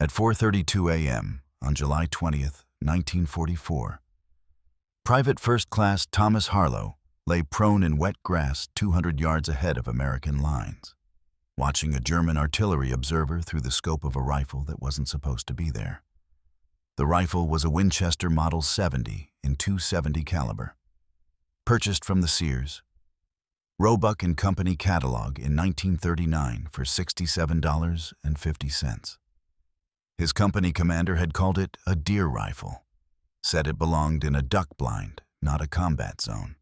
At 4:32 a.m. on July 20th, 1944, Private First Class Thomas Harlow lay prone in wet grass 200 yards ahead of American lines, watching a German artillery observer through the scope of a rifle that wasn't supposed to be there. The rifle was a Winchester Model 70 in .270 caliber, purchased from the Sears, Roebuck and Company catalog in 1939 for $67.50. His company commander had called it a deer rifle, said it belonged in a duck blind, not a combat zone.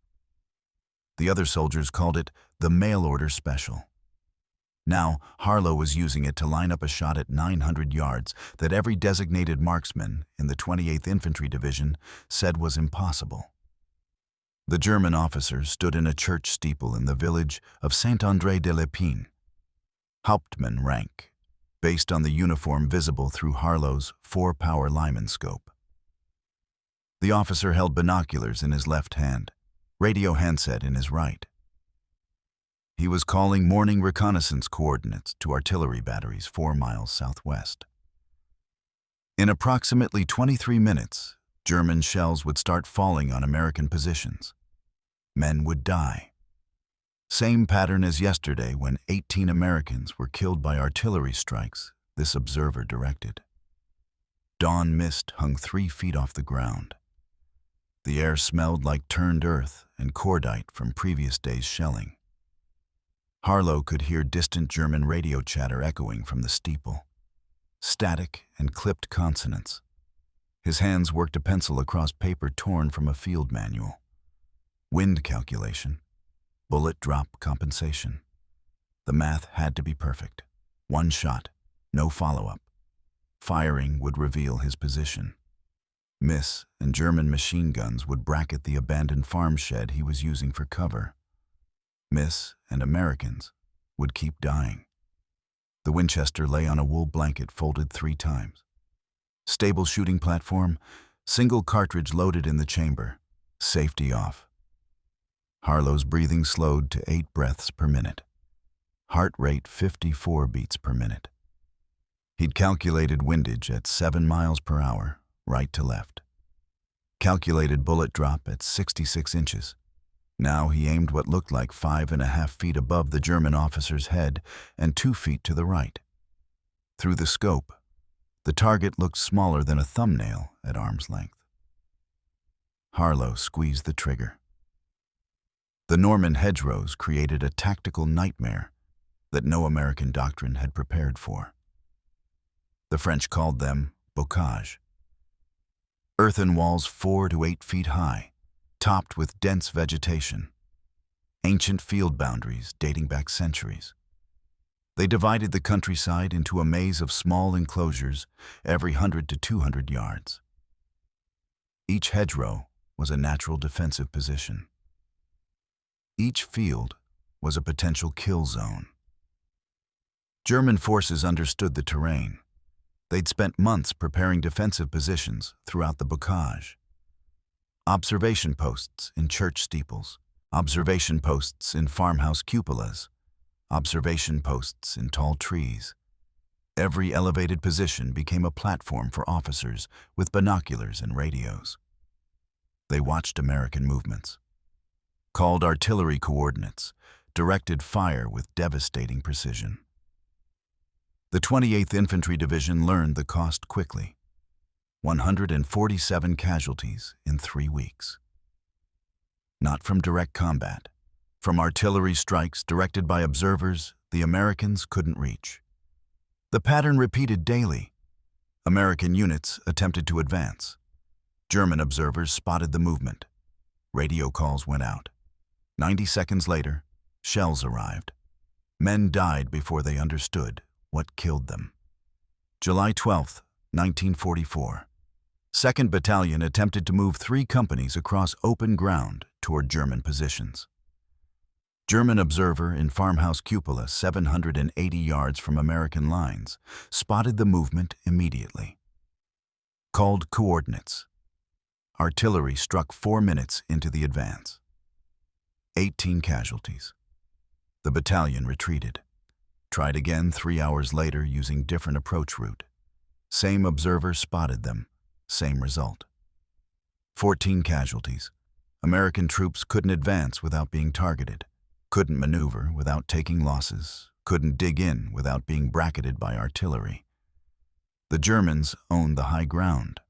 The other soldiers called it the mail-order special. Now, Harlow was using it to line up a shot at 900 yards that every designated marksman in the 28th Infantry Division said was impossible. The German officer stood in a church steeple in the village of Saint-André-de-l'Épine, Hauptmann rank, based on the uniform visible through Harlow's 4-power Lyman scope. The officer held binoculars in his left hand, radio handset in his right. He was calling morning reconnaissance coordinates to artillery batteries 4 miles southwest. In approximately 23 minutes, German shells would start falling on American positions. Men would die. Same pattern as yesterday when 18 Americans were killed by artillery strikes, this observer directed. Dawn mist hung 3 feet off the ground. The air smelled like turned earth and cordite from previous days' shelling. Harlow could hear distant German radio chatter echoing from the steeple, static and clipped consonants. His hands worked a pencil across paper torn from a field manual. Wind calculation. Bullet drop compensation. The math had to be perfect. 1 shot, no follow-up. Firing would reveal his position. Miss and German machine guns would bracket the abandoned farm shed he was using for cover. Miss and Americans would keep dying. The Winchester lay on a wool blanket folded 3 times. Stable shooting platform, single cartridge loaded in the chamber, safety off. Harlow's breathing slowed to 8 breaths per minute. Heart rate 54 beats per minute. He'd calculated windage at 7 miles per hour, right to left. Calculated bullet drop at 66 inches. Now he aimed what looked like 5.5 feet above the German officer's head and 2 feet to the right. Through the scope, the target looked smaller than a thumbnail at arm's length. Harlow squeezed the trigger. The Norman hedgerows created a tactical nightmare that no American doctrine had prepared for. The French called them bocage. Earthen walls 4 to 8 feet high, topped with dense vegetation. Ancient field boundaries dating back centuries. They divided the countryside into a maze of small enclosures every 100 to 200 yards. Each hedgerow was a natural defensive position. Each field was a potential kill zone. German forces understood the terrain. They'd spent months preparing defensive positions throughout the bocage. Observation posts in church steeples, observation posts in farmhouse cupolas, observation posts in tall trees. Every elevated position became a platform for officers with binoculars and radios. They watched American movements, called artillery coordinates, directed fire with devastating precision. The 28th Infantry Division learned the cost quickly. 147 casualties in 3 weeks. Not from direct combat. From artillery strikes directed by observers the Americans couldn't reach. The pattern repeated daily. American units attempted to advance. German observers spotted the movement. Radio calls went out. 90 seconds later, shells arrived. Men died before they understood what killed them. July 12th, 1944. 2nd Battalion attempted to move 3 companies across open ground toward German positions. German observer in farmhouse cupola 780 yards from American lines spotted the movement immediately. Called coordinates. Artillery struck 4 minutes into the advance. 18 casualties. The battalion retreated. Tried again 3 hours later using different approach route. Same observer spotted them. Same result. 14 casualties. American troops couldn't advance without being targeted, couldn't maneuver without taking losses, couldn't dig in without being bracketed by artillery. The Germans owned the high ground,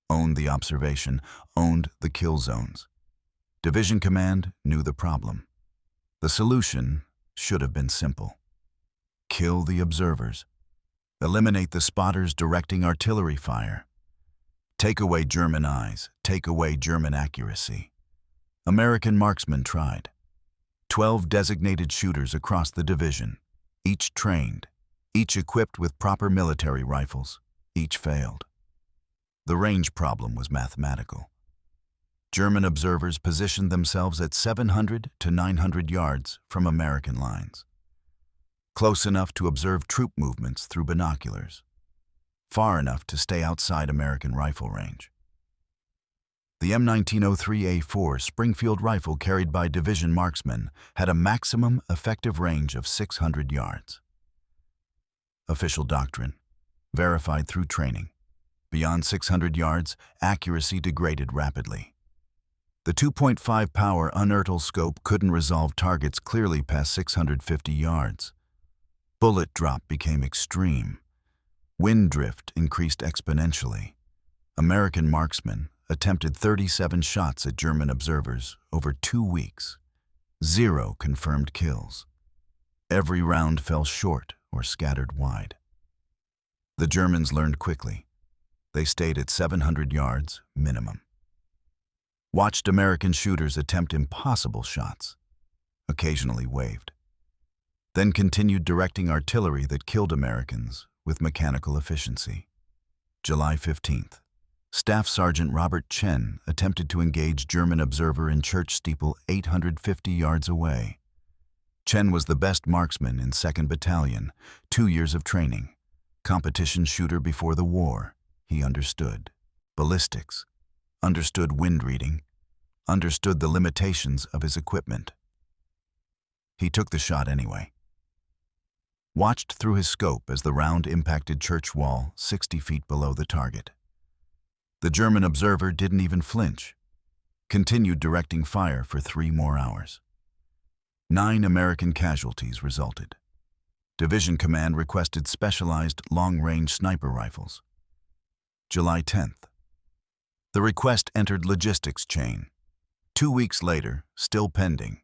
owned the observation, owned the kill zones. Division command knew the problem. The solution should have been simple. Kill the observers. Eliminate the spotters directing artillery fire. Take away German eyes, take away German accuracy. American marksmen tried. 12 designated shooters across the division, each trained, each equipped with proper military rifles, each failed. The range problem was mathematical. German observers positioned themselves at 700 to 900 yards from American lines, close enough to observe troop movements through binoculars, far enough to stay outside American rifle range. The M1903A4 Springfield rifle carried by division marksmen had a maximum effective range of 600 yards. Official doctrine, verified through training. Beyond 600 yards, accuracy degraded rapidly. The 2.5 power unertl scope couldn't resolve targets clearly past 650 yards. Bullet drop became extreme. Wind drift increased exponentially. American marksmen attempted 37 shots at German observers over 2 weeks. 0 confirmed kills. Every round fell short or scattered wide. The Germans learned quickly. They stayed at 700 yards minimum. Watched American shooters attempt impossible shots, occasionally waved. Then continued directing artillery that killed Americans with mechanical efficiency. July 15th. Staff Sergeant Robert Chen attempted to engage German observer in church steeple 850 yards away. Chen was the best marksman in 2nd Battalion, 2 years of training. Competition shooter before the war. He understood ballistics, understood wind reading, understood the limitations of his equipment. He took the shot anyway. Watched through his scope as the round impacted church wall 60 feet below the target. The German observer didn't even flinch. Continued directing fire for 3 more hours. 9 American casualties resulted. Division command requested specialized long-range sniper rifles. July 10th. The request entered logistics chain. 2 weeks later, still pending.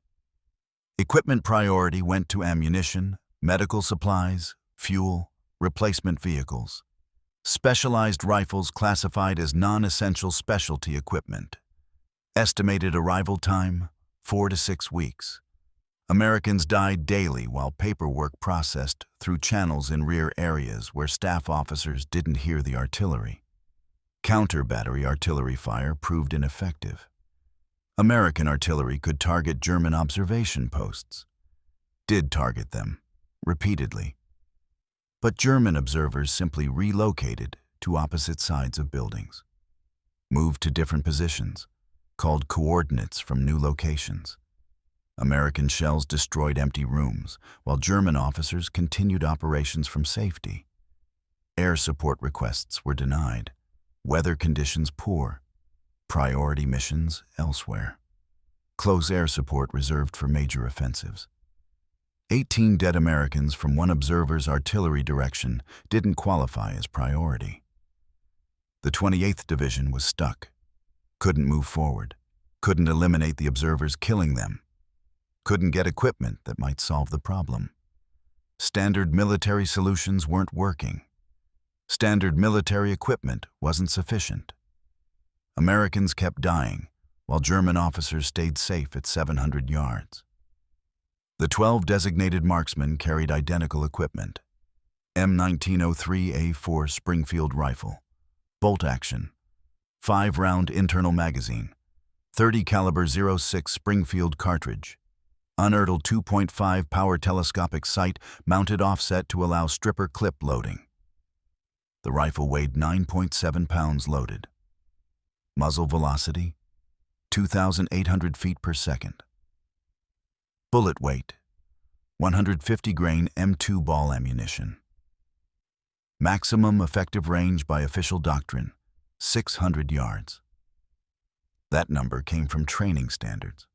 Equipment priority went to ammunition, medical supplies, fuel, replacement vehicles. Specialized rifles classified as non-essential specialty equipment. Estimated arrival time, 4 to 6 weeks. Americans died daily while paperwork processed through channels in rear areas where staff officers didn't hear the artillery. Counter-battery artillery fire proved ineffective. American artillery could target German observation posts. Did target them, repeatedly. But German observers simply relocated to opposite sides of buildings. Moved to different positions, called coordinates from new locations. American shells destroyed empty rooms, while German officers continued operations from safety. Air support requests were denied. Weather conditions poor. Priority missions elsewhere. Close air support reserved for major offensives. 18 dead Americans from one observer's artillery direction didn't qualify as priority. The 28th Division was stuck. Couldn't move forward. Couldn't eliminate the observers killing them. Couldn't get equipment that might solve the problem. Standard military solutions weren't working. Standard military equipment wasn't sufficient. Americans kept dying, while German officers stayed safe at 700 yards. The 12 designated marksmen carried identical equipment. M1903A4 Springfield rifle, bolt action, 5-round internal magazine, 30 caliber .06 Springfield cartridge, unertl 2.5 power telescopic sight mounted offset to allow stripper clip loading. The rifle weighed 9.7 pounds loaded. Muzzle velocity, 2,800 feet per second. Bullet weight, 150 grain M2 ball ammunition. Maximum effective range by official doctrine, 600 yards. That number came from training standards,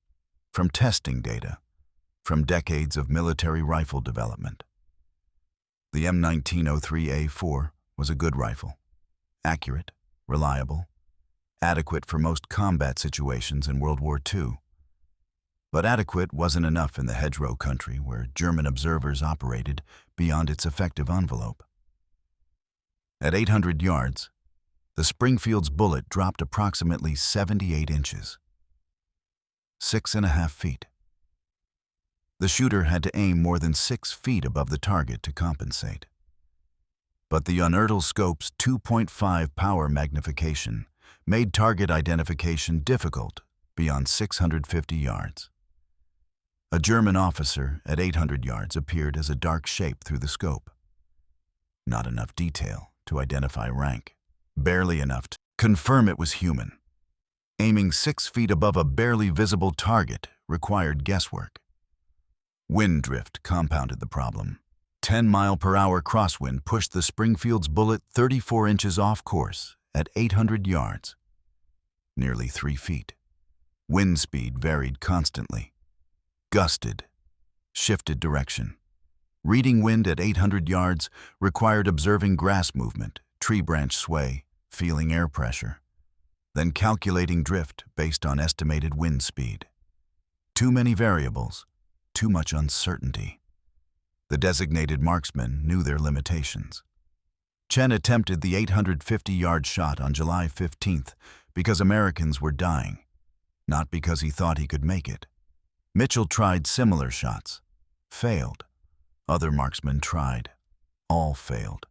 from testing data, from decades of military rifle development. The M1903A4 was a good rifle, accurate, reliable, adequate for most combat situations in World War II. But adequate wasn't enough in the hedgerow country where German observers operated beyond its effective envelope. At 800 yards, the Springfield's bullet dropped approximately 78 inches, 6.5 feet. The shooter had to aim more than 6 feet above the target to compensate. But the unertl scope's 2.5 power magnification made target identification difficult beyond 650 yards. A German officer at 800 yards appeared as a dark shape through the scope. Not enough detail to identify rank, barely enough to confirm it was human. Aiming 6 feet above a barely visible target required guesswork. Wind drift compounded the problem. 10-mile-per-hour crosswind pushed the Springfield's bullet 34 inches off course at 800 yards, nearly 3 feet. Wind speed varied constantly. Gusted, shifted direction. Reading wind at 800 yards required observing grass movement, tree branch sway, feeling air pressure, then calculating drift based on estimated wind speed. Too many variables, too much uncertainty. The designated marksmen knew their limitations. Chen attempted the 850-yard shot on July 15th because Americans were dying, not because he thought he could make it. Mitchell tried similar shots, failed. Other marksmen tried, all failed.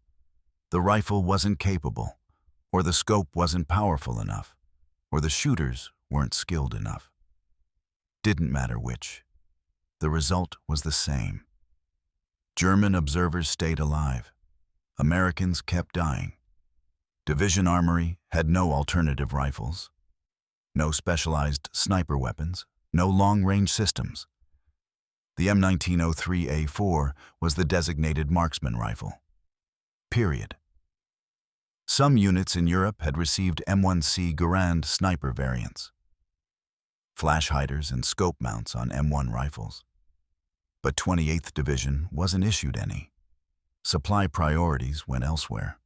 The rifle wasn't capable, or the scope wasn't powerful enough, or the shooters weren't skilled enough. Didn't matter which. The result was the same. German observers stayed alive. Americans kept dying. Division Armory had no alternative rifles, no specialized sniper weapons, no long-range systems. The M1903A4 was the designated marksman rifle. Period. Some units in Europe had received M1C Garand sniper variants, flash hiders and scope mounts on M1 rifles. But 28th Division wasn't issued any. Supply priorities went elsewhere.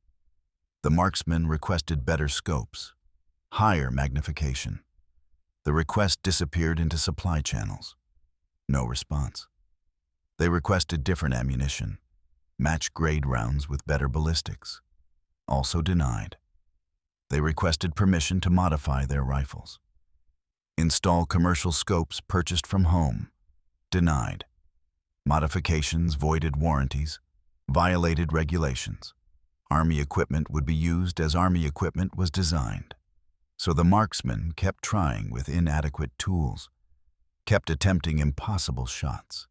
The marksmen requested better scopes, higher magnification. The request disappeared into supply channels. No response. They requested different ammunition, match-grade rounds with better ballistics. Also denied. They requested permission to modify their rifles. Install commercial scopes purchased from home. Denied. Modifications voided warranties, violated regulations. Army equipment would be used as Army equipment was designed. So the marksmen kept trying with inadequate tools, kept attempting impossible shots,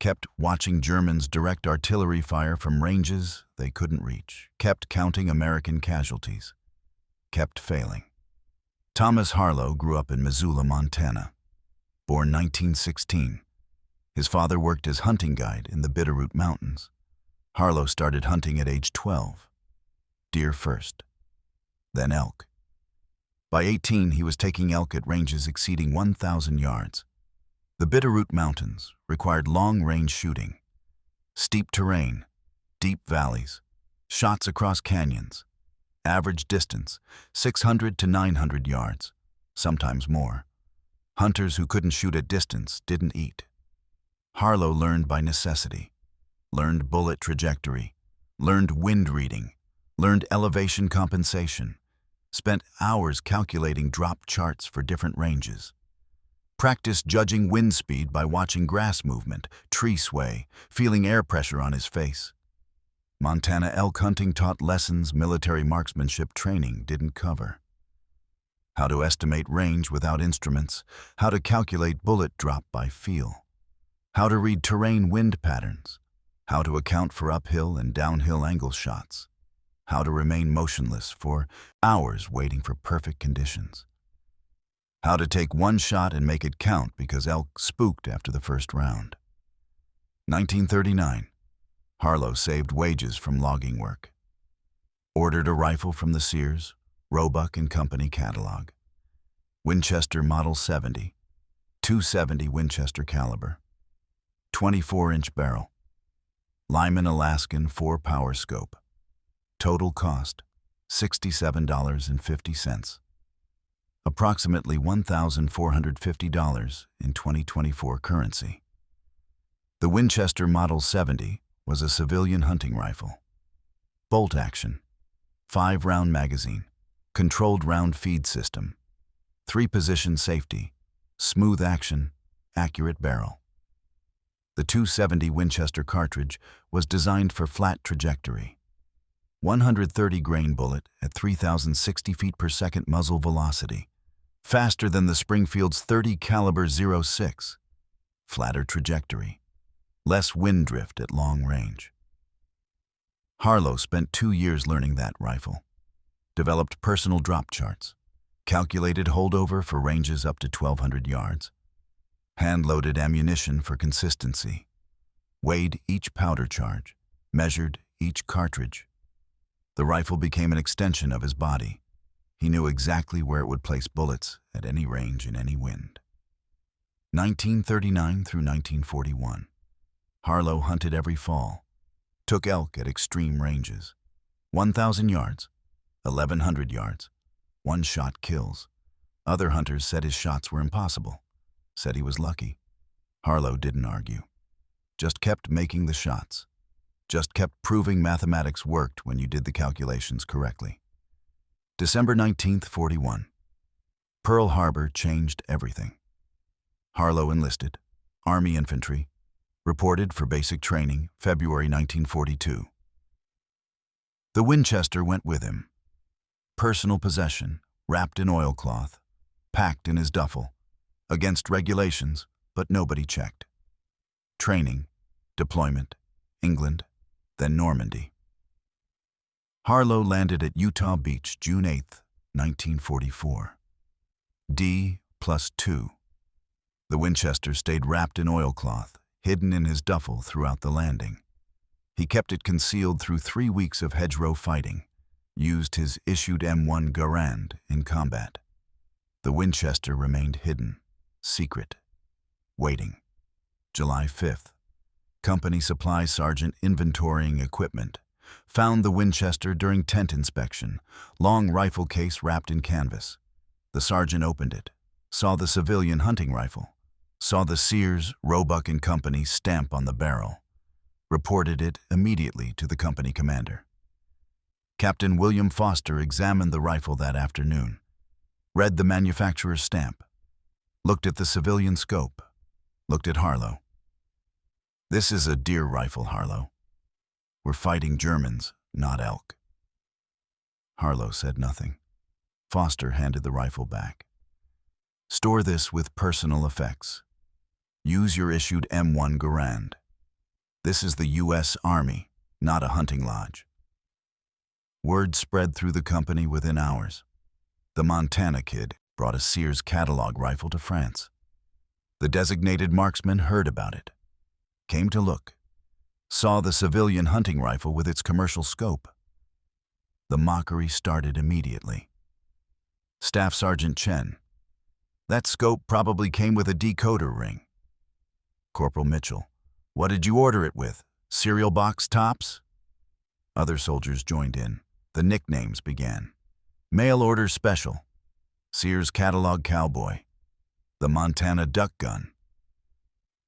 kept watching Germans direct artillery fire from ranges they couldn't reach, kept counting American casualties, kept failing. Thomas Harlow grew up in Missoula, Montana. Born 1916. His father worked as hunting guide in the Bitterroot Mountains. Harlow started hunting at age 12. Deer first, then elk. By 18, he was taking elk at ranges exceeding 1,000 yards. The Bitterroot Mountains required long-range shooting, steep terrain, deep valleys, shots across canyons, average distance 600 to 900 yards, sometimes more. Hunters who couldn't shoot at distance didn't eat. Harlow learned by necessity, learned bullet trajectory, learned wind reading, learned elevation compensation, spent hours calculating drop charts for different ranges, practiced judging wind speed by watching grass movement, tree sway, feeling air pressure on his face. Montana elk hunting taught lessons military marksmanship training didn't cover. How to estimate range without instruments, how to calculate bullet drop by feel, how to read terrain wind patterns, how to account for uphill and downhill angle shots, how to remain motionless for hours waiting for perfect conditions, how to take one shot and make it count because elk spooked after the first round. 1939. Harlow saved wages from logging work. Ordered a rifle from the Sears, Roebuck and Company catalog. Winchester Model 70, 270 Winchester caliber, 24-inch barrel. Lyman Alaskan 4-power scope. Total cost, $67.50. Approximately $1,450 in 2024 currency. The Winchester Model 70 was a civilian hunting rifle. Bolt action, 5-round magazine, controlled round feed system, 3-position safety, smooth action, accurate barrel. The 270 Winchester cartridge was designed for flat trajectory. 130 grain bullet at 3,060 feet per second muzzle velocity, faster than the Springfield's 30 caliber .06. Flatter trajectory, less wind drift at long range. Harlow spent 2 years learning that rifle. Developed personal drop charts, calculated holdover for ranges up to 1,200 yards, hand-loaded ammunition for consistency, weighed each powder charge, measured each cartridge. The rifle became an extension of his body. He knew exactly where it would place bullets at any range in any wind. 1939 through 1941. Harlow hunted every fall, took elk at extreme ranges. 1,000 yards, 1,100 yards, one-shot kills. Other hunters said his shots were impossible, said he was lucky. Harlow didn't argue, just kept making the shots, just kept proving mathematics worked when you did the calculations correctly. December 19th, 41. Pearl Harbor changed everything. Harlow enlisted, Army Infantry, reported for basic training, February 1942. The Winchester went with him. Personal possession, wrapped in oilcloth, packed in his duffel, against regulations, but nobody checked. Training, deployment, England, then Normandy. Harlow landed at Utah Beach, June 8, 1944. D+2. The Winchester stayed wrapped in oilcloth, hidden in his duffel throughout the landing. He kept it concealed through 3 weeks of hedgerow fighting, used his issued M1 Garand in combat. The Winchester remained hidden, secret, waiting. July 5th. Company Supply Sergeant inventorying equipment. Found the Winchester during tent inspection, long rifle case wrapped in canvas. The sergeant opened it, saw the civilian hunting rifle, saw the Sears, Roebuck and Company stamp on the barrel, reported it immediately to the company commander. Captain William Foster examined the rifle that afternoon, read the manufacturer's stamp, looked at the civilian scope, looked at Harlow. "This is a deer rifle, Harlow. We're fighting Germans, not elk." Harlow said nothing. Foster handed the rifle back. "Store this with personal effects. Use your issued M1 Garand. This is the U.S. Army, not a hunting lodge." Word spread through the company within hours. The Montana kid brought a Sears catalog rifle to France. The designated marksman heard about it, came to look, saw the civilian hunting rifle with its commercial scope. The mockery started immediately. Staff Sergeant Chen: "That scope probably came with a decoder ring." Corporal Mitchell: "What did you order it with? Cereal box tops?" Other soldiers joined in. The nicknames began. Mail order special, Sears catalog cowboy, the Montana duck gun,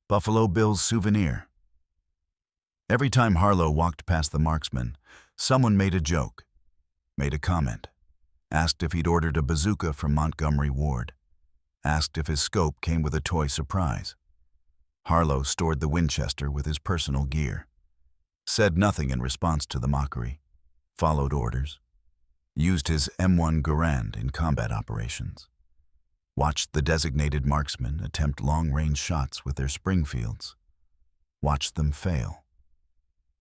Buffalo Bill's souvenir. Every time Harlow walked past the marksman, someone made a joke, made a comment, asked if he'd ordered a bazooka from Montgomery Ward, asked if his scope came with a toy surprise. Harlow stored the Winchester with his personal gear, said nothing in response to the mockery, followed orders, used his M1 Garand in combat operations, watched the designated marksmen attempt long-range shots with their Springfields, watched them fail,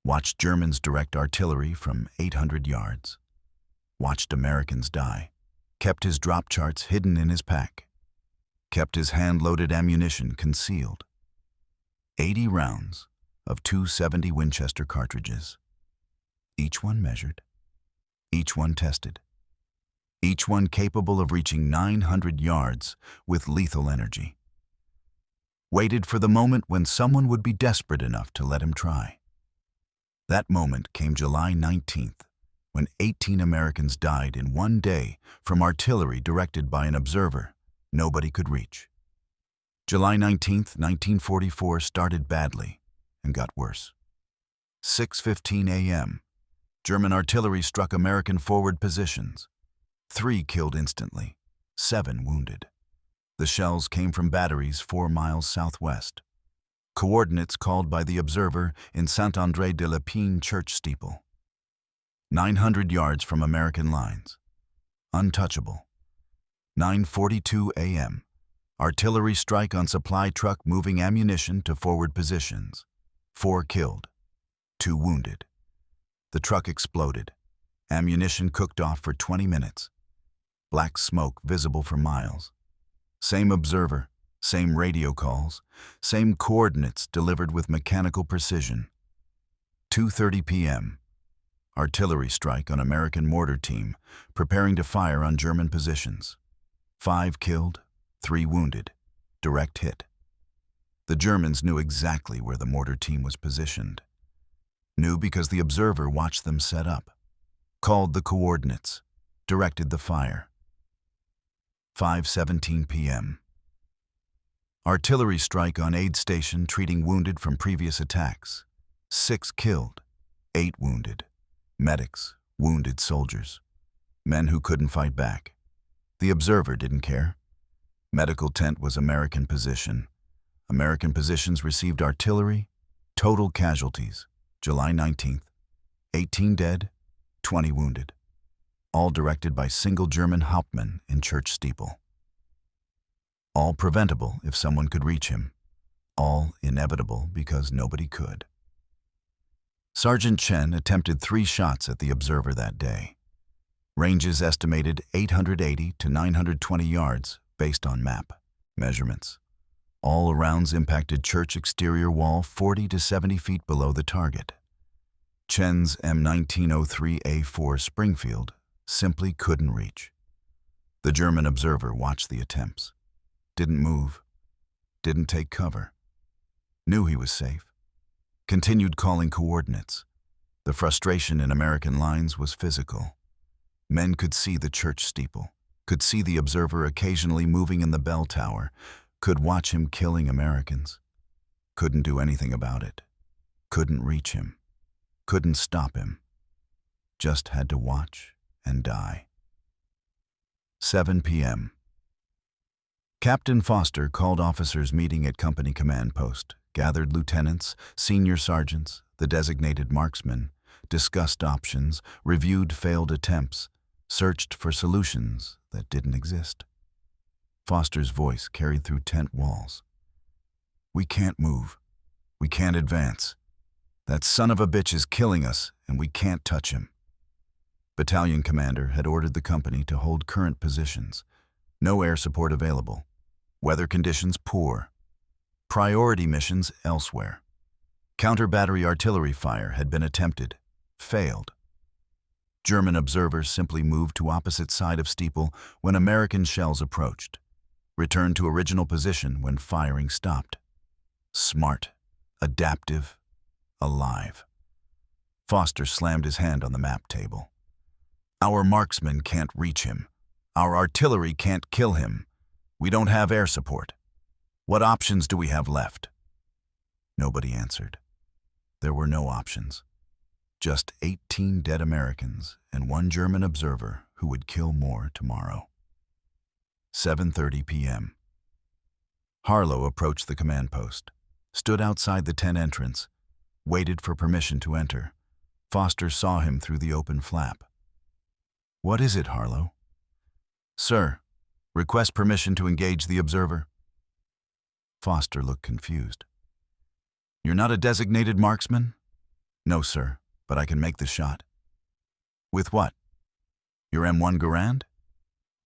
watched Germans direct artillery from 800 yards, watched Americans die, kept his drop charts hidden in his pack, kept his hand-loaded ammunition concealed. 80 rounds of 270 Winchester cartridges, each one measured, each one tested, each one capable of reaching 900 yards with lethal energy. Waited for the moment when someone would be desperate enough to let him try. That moment came July 19th, when 18 Americans died in one day from artillery directed by an observer nobody could reach. July 19th, 1944 started badly and got worse. 6:15 a.m., German artillery struck American forward positions. 3 killed instantly, 7 wounded. The shells came from batteries 4 miles southwest. Coordinates called by the observer in Saint-André-de-la-Pine church steeple. 900 yards from American lines. Untouchable. 9:42 a.m. Artillery strike on supply truck moving ammunition to forward positions. 4 killed, 2 wounded. The truck exploded. Ammunition cooked off for 20 minutes. Black smoke visible for miles. Same observer, same radio calls, same coordinates delivered with mechanical precision. 2:30 p.m. Artillery strike on American mortar team, preparing to fire on German positions. 5 killed, 3 wounded. Direct hit. The Germans knew exactly where the mortar team was positioned. Knew because the observer watched them set up. Called the coordinates. Directed the fire. 5:17 p.m. Artillery strike on aid station treating wounded from previous attacks. 6 killed, 8 wounded. Medics, wounded soldiers. Men who couldn't fight back. The observer didn't care. Medical tent was American position. American positions received artillery. Total casualties, July 19th. 18 dead, 20 wounded. All directed by single German Hauptmann in church steeple. All preventable if someone could reach him. All inevitable because nobody could. Sergeant Chen attempted 3 shots at the observer that day. Ranges estimated 880 to 920 yards based on map measurements. All rounds impacted church exterior wall 40 to 70 feet below the target. Chen's M1903A4 Springfield simply couldn't reach. The German observer watched the attempts. Didn't move. Didn't take cover. Knew he was safe. Continued calling coordinates. The frustration in American lines was physical. Men could see the church steeple, could see the observer occasionally moving in the bell tower, could watch him killing Americans. Couldn't do anything about it. Couldn't reach him. Couldn't stop him. Just had to watch and die. 7 p.m. Captain Foster called officers meeting at company command post, gathered lieutenants, senior sergeants, the designated marksmen, discussed options, reviewed failed attempts, searched for solutions that didn't exist. Foster's voice carried through tent walls. We can't move. We can't advance. That son of a bitch is killing us, and we can't touch him. Battalion commander had ordered the company to hold current positions. No air support available. Weather conditions poor. Priority missions elsewhere. Counter-battery artillery fire had been attempted. Failed. German observers simply moved to opposite side of steeple when American shells approached. Returned to original position when firing stopped. Smart. Adaptive. Alive. Foster slammed his hand on the map table. Our marksmen can't reach him. Our artillery can't kill him. We don't have air support. What options do we have left? Nobody answered. There were no options. Just 18 dead Americans and 1 German observer who would kill more tomorrow. 7:30 p.m. Harlow approached the command post, stood outside the tent entrance, waited for permission to enter. Foster saw him through the open flap. What is it, Harlow? Sir, request permission to engage the observer. Foster looked confused. You're not a designated marksman? No, sir, but I can make the shot. With what? Your M1 Garand?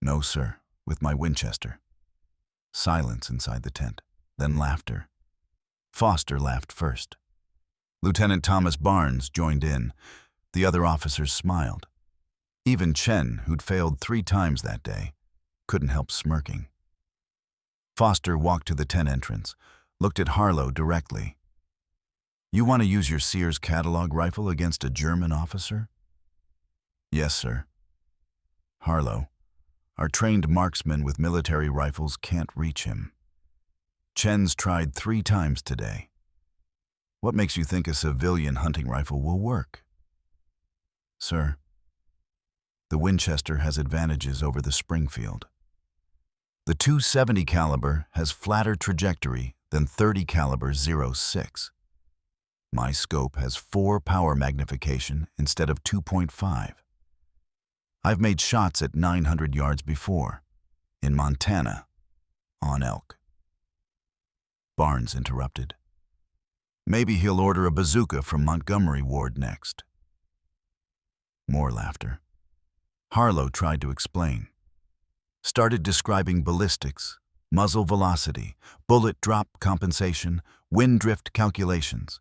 No, sir, with my Winchester. Silence inside the tent, then laughter. Foster laughed first. Lieutenant Thomas Barnes joined in. The other officers smiled. Even Chen, who'd failed 3 times that day, couldn't help smirking. Foster walked to the tent entrance, looked at Harlow directly. "You want to use your Sears catalog rifle against a German officer?" "Yes, sir." "Harlow, our trained marksmen with military rifles can't reach him. Chen's tried 3 times today. What makes you think a civilian hunting rifle will work?" "Sir, the Winchester has advantages over the Springfield. The .270 caliber has flatter trajectory than .30 caliber .06. My scope has 4 power magnification instead of 2.5. I've made shots at 900 yards before, in Montana, on elk." Barnes interrupted. "Maybe he'll order a bazooka from Montgomery Ward next." More laughter. Harlow tried to explain. Started describing ballistics, muzzle velocity, bullet drop compensation, wind drift calculations.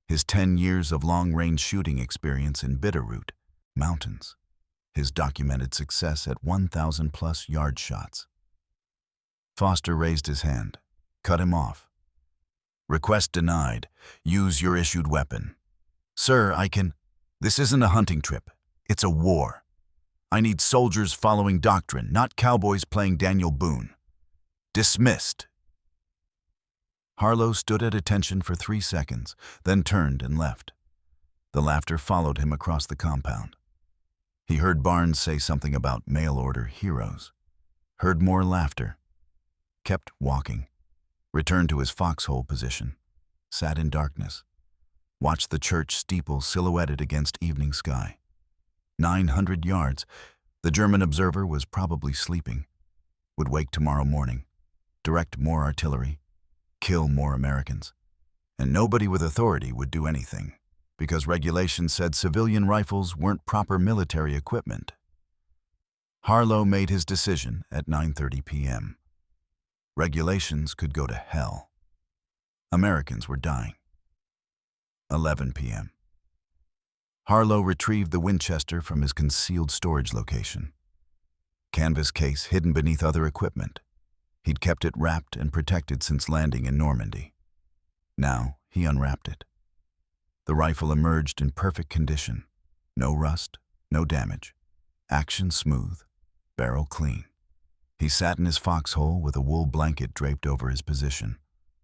His 10 years of long-range shooting experience in Bitterroot Mountains. His documented success at 1,000-plus yard shots. Foster raised his hand, cut him off. "Request denied. Use your issued weapon." "Sir, I can—" "This isn't a hunting trip. It's a war. I need soldiers following doctrine, not cowboys playing Daniel Boone." "Dismissed." Harlow stood at attention for 3 seconds, then turned and left. The laughter followed him across the compound. He heard Barnes say something about mail-order heroes. Heard more laughter. Kept walking. Returned to his foxhole position. Sat in darkness. Watched the church steeple silhouetted against evening sky. 900 yards. The German observer was probably sleeping. Would wake tomorrow morning. Direct more artillery. Kill more Americans. And nobody with authority would do anything, because regulations said civilian rifles weren't proper military equipment. Harlow made his decision at 9:30 p.m. Regulations could go to hell. Americans were dying. 11 p.m. Harlow retrieved the Winchester from his concealed storage location. Canvas case hidden beneath other equipment. He'd kept it wrapped and protected since landing in Normandy. Now he unwrapped it. The rifle emerged in perfect condition. No rust, no damage. Action smooth, barrel clean. He sat in his foxhole with a wool blanket draped over his position.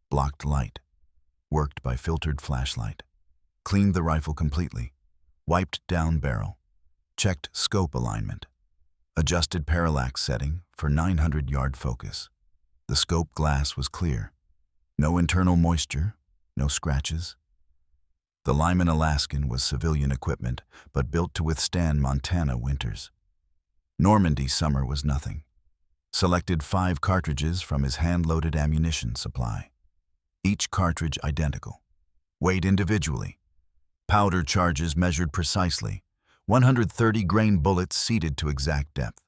Blocked light. Worked by filtered flashlight. Cleaned the rifle completely. Wiped down barrel. Checked scope alignment. Adjusted parallax setting for 900-yard focus. The scope glass was clear. No internal moisture, no scratches. The Lyman Alaskan was civilian equipment, but built to withstand Montana winters. Normandy summer was nothing. Selected 5 cartridges from his hand-loaded ammunition supply. Each cartridge identical. Weighed individually. Powder charges measured precisely. 130-grain bullets seated to exact depth.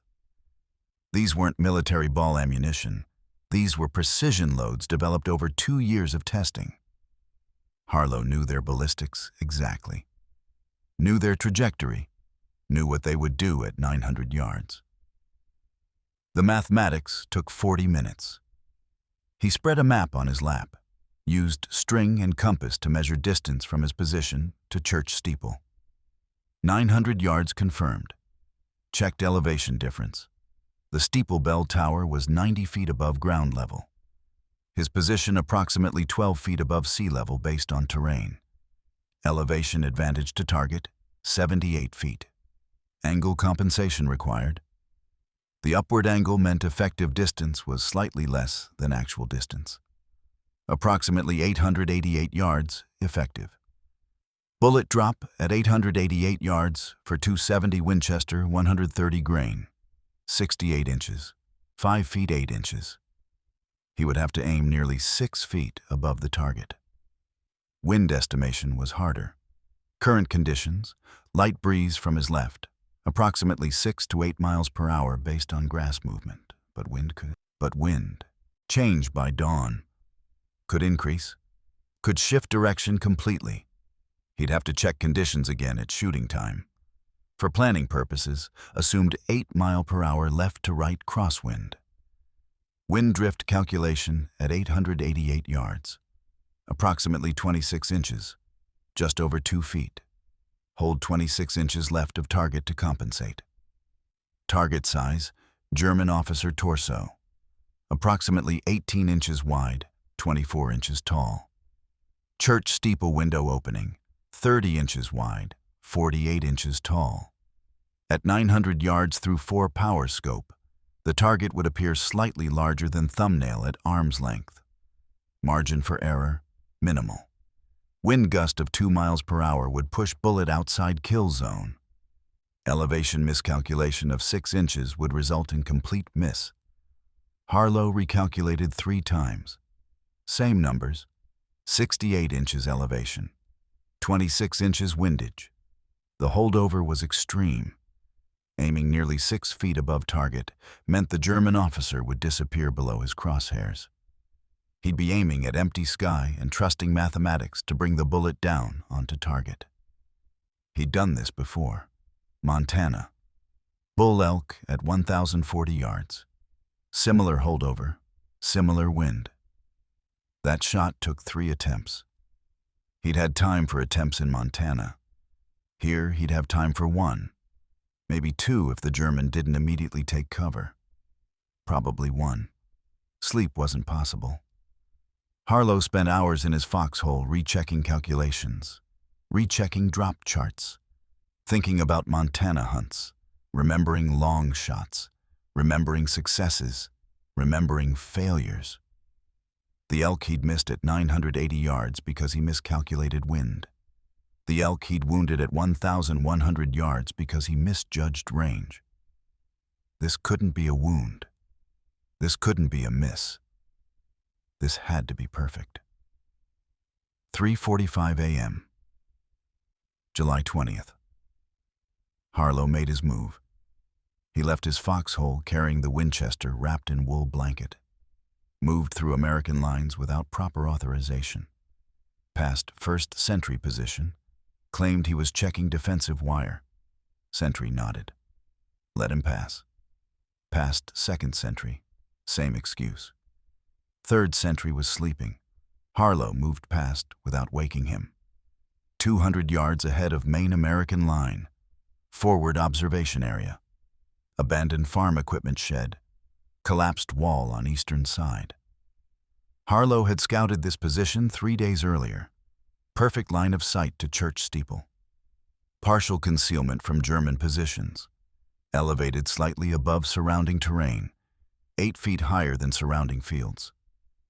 These weren't military ball ammunition. These were precision loads developed over 2 years of testing. Harlow knew their ballistics exactly. Knew their trajectory. Knew what they would do at 900 yards. The mathematics took 40 minutes. He spread a map on his lap. Used string and compass to measure distance from his position to church steeple. 900 yards confirmed. Checked elevation difference. The steeple bell tower was 90 feet above ground level. His position approximately 12 feet above sea level based on terrain. Elevation advantage to target, 78 feet. Angle compensation required. The upward angle meant effective distance was slightly less than actual distance. Approximately 888 yards, effective. Bullet drop at 888 yards for .270 Winchester 130 grain, 68 inches, 5 feet 8 inches. He would have to aim nearly 6 feet above the target. Wind estimation was harder. Current conditions, light breeze from his left, approximately 6 to 8 miles per hour based on grass movement, but wind, change by dawn, could increase, could shift direction completely. He'd have to check conditions again at shooting time. For planning purposes, assumed 8-mile-per-hour left-to-right crosswind. Wind drift calculation at 888 yards, approximately 26 inches, just over 2 feet. Hold 26 inches left of target to compensate. Target size, German officer torso, approximately 18 inches wide, 24 inches tall. Church steeple window opening, 30 inches wide, 48 inches tall. At 900 yards through 4 power scope, the target would appear slightly larger than thumbnail at arm's length. Margin for error, minimal. Wind gust of 2 miles per hour would push bullet outside kill zone. Elevation miscalculation of 6 inches would result in complete miss. Harlow recalculated 3 times. Same numbers, 68 inches elevation, 26 inches windage. The holdover was extreme. Aiming nearly 6 feet above target meant the German officer would disappear below his crosshairs. He'd be aiming at empty sky and trusting mathematics to bring the bullet down onto target. He'd done this before. Montana. Bull elk at 1,040 yards. Similar holdover, similar wind. That shot took 3 attempts. He'd had time for attempts in Montana. Here, he'd have time for 1, maybe 2 if the German didn't immediately take cover. Probably 1. Sleep wasn't possible. Harlow spent hours in his foxhole rechecking calculations, rechecking drop charts, thinking about Montana hunts, remembering long shots, remembering successes, remembering failures. The elk he'd missed at 980 yards because he miscalculated wind. The elk he'd wounded at 1,100 yards because he misjudged range. This couldn't be a wound. This couldn't be a miss. This had to be perfect. 3:45 a.m. July 20th. Harlow made his move. He left his foxhole carrying the Winchester wrapped in wool blanket. Moved through American lines without proper authorization. Passed first sentry position. Claimed he was checking defensive wire. Sentry nodded. Let him pass. Passed second sentry. Same excuse. Third sentry was sleeping. Harlow moved past without waking him. 200 yards ahead of main American line. Forward observation area. Abandoned farm equipment shed. Collapsed wall on eastern side. Harlow had scouted this position 3 days earlier. Perfect line of sight to church steeple. Partial concealment from German positions. Elevated slightly above surrounding terrain. 8 feet higher than surrounding fields.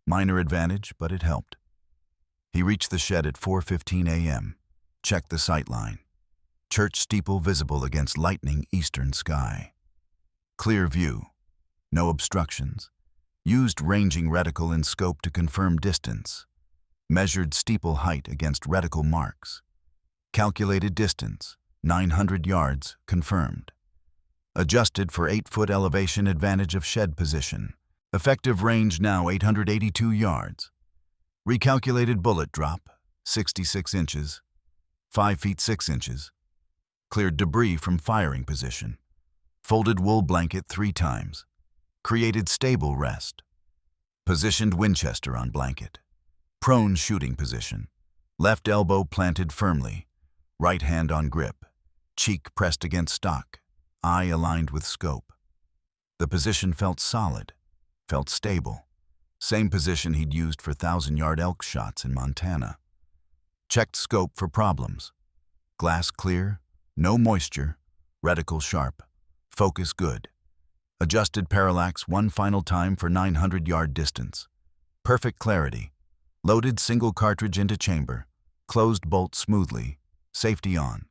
Minor advantage, but it helped. He reached the shed at 4:15 a.m. Checked the sight line. Church steeple visible against lightning eastern sky. Clear view. No obstructions. Used ranging reticle and scope to confirm distance. Measured steeple height against reticle marks. Calculated distance, 900 yards, confirmed. Adjusted for 8-foot elevation advantage of shed position. Effective range now 882 yards. Recalculated bullet drop, 66 inches, 5 feet 6 inches. Cleared debris from firing position. Folded wool blanket 3 times. Created stable rest. Positioned Winchester on blanket. Prone shooting position. Left elbow planted firmly. Right hand on grip. Cheek pressed against stock. Eye aligned with scope. The position felt solid. Felt stable. Same position he'd used for 1,000-yard elk shots in Montana. Checked scope for problems. Glass clear. No moisture. Reticle sharp. Focus good. Adjusted parallax 1 final time for 900-yard distance. Perfect clarity. Loaded single cartridge into chamber. Closed bolt smoothly. Safety on.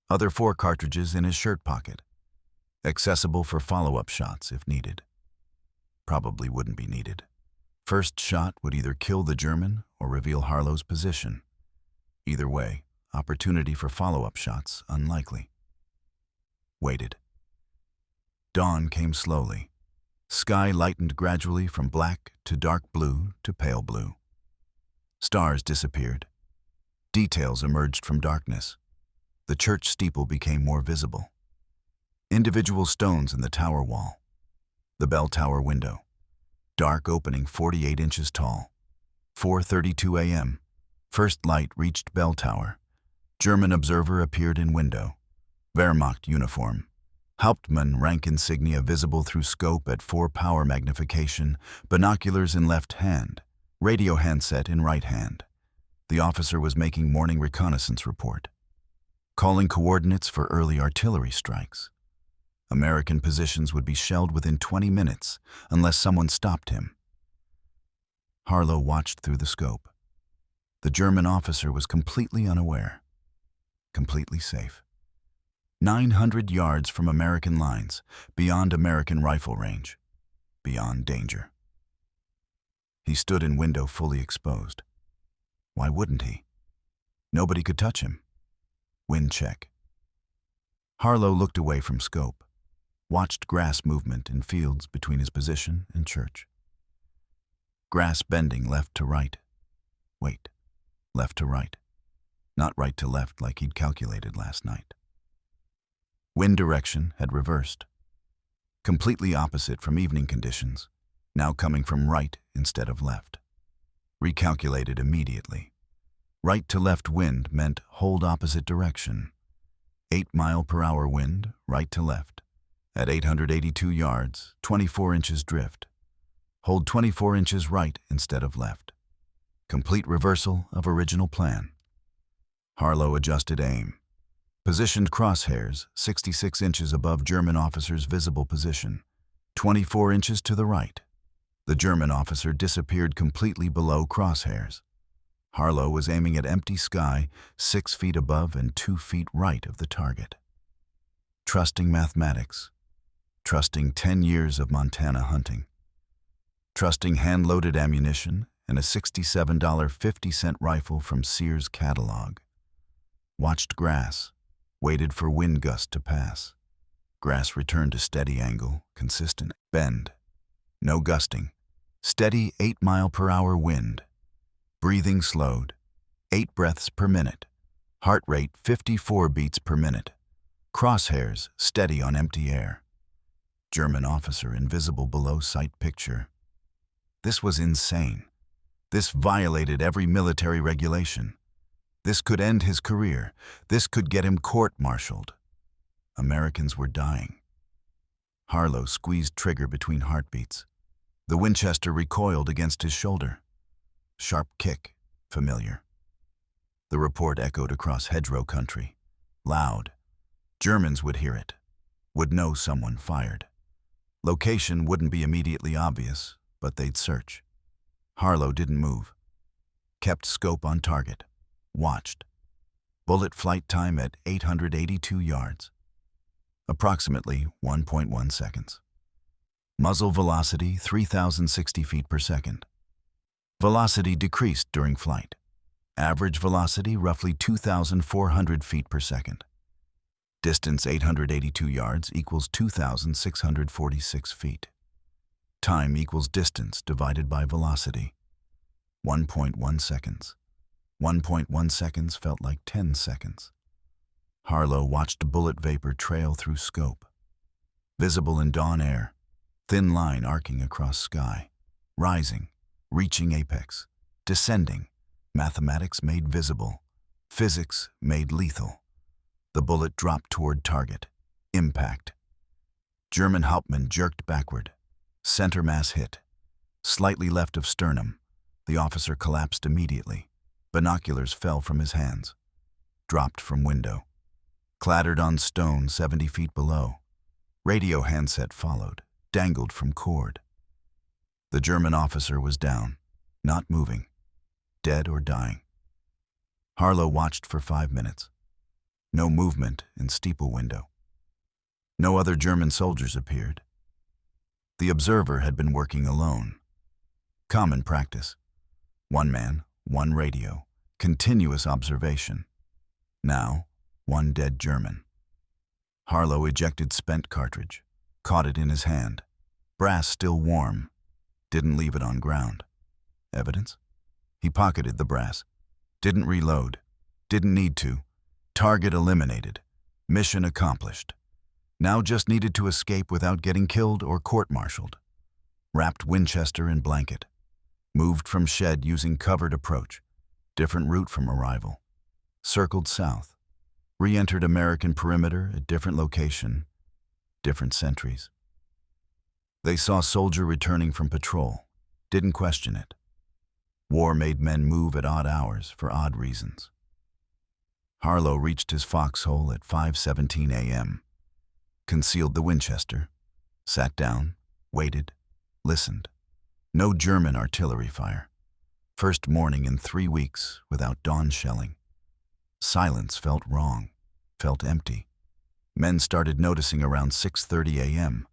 Other 4 cartridges in his shirt pocket. Accessible for follow-up shots if needed. Probably wouldn't be needed. First shot would either kill the German or reveal Harlow's position. Either way, opportunity for follow-up shots unlikely. Waited. Dawn came slowly. Sky lightened gradually from black to dark blue to pale blue. Stars disappeared. Details emerged from darkness. The church steeple became more visible. Individual stones in the tower wall. The bell tower window. Dark opening 48 inches tall. 4:32 a.m. First light reached bell tower. German observer appeared in window. Wehrmacht uniform. Hauptmann rank insignia visible through scope at 4 power magnification, binoculars in left hand, radio handset in right hand. The officer was making morning reconnaissance report. Calling coordinates for early artillery strikes. American positions would be shelled within 20 minutes unless someone stopped him. Harlow watched through the scope. The German officer was completely unaware, completely safe. 900 yards from American lines, beyond American rifle range, beyond danger. He stood in window fully exposed. Why wouldn't he? Nobody could touch him. Wind check. Harlow looked away from scope, watched grass movement in fields between his position and church. Grass bending left to right. Wait, left to right. Not right to left like he'd calculated last night. Wind direction had reversed. Completely opposite from evening conditions, now coming from right instead of left. Recalculated immediately. Right to left wind meant hold opposite direction. 8-mile-per-hour wind, right to left. At 882 yards, 24 inches drift. Hold 24 inches right instead of left. Complete reversal of original plan. Harlow adjusted aim. Positioned crosshairs 66 inches above German officer's visible position, 24 inches to the right. The German officer disappeared completely below crosshairs. Harlow was aiming at empty sky 6 feet above and 2 feet right of the target. Trusting mathematics. Trusting 10 years of Montana hunting. Trusting hand-loaded ammunition and a $67.50 rifle from Sears catalog. Watched grass. Waited for wind gust to pass. Grass returned to steady angle, consistent bend. No gusting. Steady 8-mile-per-hour wind. Breathing slowed. 8 breaths per minute. Heart rate 54 beats per minute. Crosshairs steady on empty air. German officer invisible below sight picture. This was insane. This violated every military regulation. This could end his career. This could get him court-martialed. Americans were dying. Harlow squeezed trigger between heartbeats. The Winchester recoiled against his shoulder. Sharp kick, familiar. The report echoed across hedgerow country. Loud. Germans would hear it. Would know someone fired. Location wouldn't be immediately obvious, but they'd search. Harlow didn't move. Kept scope on target. Watched. Bullet flight time at 882 yards. Approximately 1.1 seconds. Muzzle velocity 3,060 feet per second. Velocity decreased during flight. Average velocity roughly 2,400 feet per second. Distance 882 yards equals 2,646 feet. Time equals distance divided by velocity. 1.1 seconds. 1.1 seconds felt like 10 seconds. Harlow watched bullet vapor trail through scope. Visible in dawn air, thin line arcing across sky, rising, reaching apex, descending, mathematics made visible, physics made lethal. The bullet dropped toward target. Impact. German Hauptmann jerked backward. Center mass hit. Slightly left of sternum. The officer collapsed immediately. Binoculars fell from his hands. Dropped from window. Clattered on stone 70 feet below. Radio handset followed. Dangled from cord. The German officer was down. Not moving. Dead or dying. Harlow watched for 5 minutes. No movement in steeple window. No other German soldiers appeared. The observer had been working alone. Common practice. One man, one radio, continuous observation. Now, one dead German. Harlow ejected spent cartridge, caught it in his hand. Brass still warm. Didn't leave it on ground. Evidence? He pocketed the brass. Didn't reload. Didn't need to. Target eliminated. Mission accomplished. Now just needed to escape without getting killed or court-martialed. Wrapped Winchester in blanket. Moved from shed using covered approach. Different route from arrival. Circled south. Re-entered American perimeter at different location. Different sentries. They saw soldier returning from patrol. Didn't question it. War made men move at odd hours for odd reasons. Harlow reached his foxhole at 5:17 a.m. Concealed the Winchester. Sat down, waited, listened. No German artillery fire. First morning in 3 weeks without dawn shelling. Silence felt wrong, felt empty. Men started noticing around 6:30 a.m.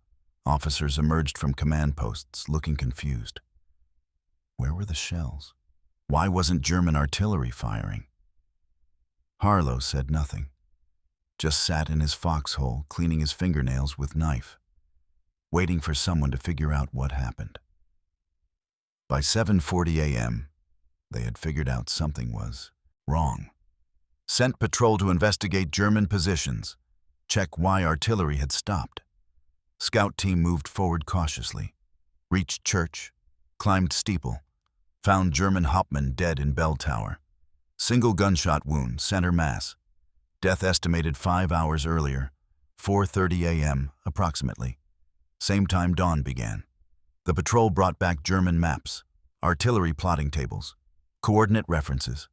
Officers emerged from command posts looking confused. Where were the shells? Why wasn't German artillery firing? Harlow said nothing. Just sat in his foxhole cleaning his fingernails with knife, waiting for someone to figure out what happened. By 7:40 a.m., they had figured out something was wrong. Sent patrol to investigate German positions, check why artillery had stopped. Scout team moved forward cautiously, reached church, climbed steeple, found German Hauptmann dead in bell tower. Single gunshot wound, center mass. Death estimated 5 hours earlier, 4:30 a.m. approximately. Same time dawn began. The patrol brought back German maps, artillery plotting tables, coordinate references,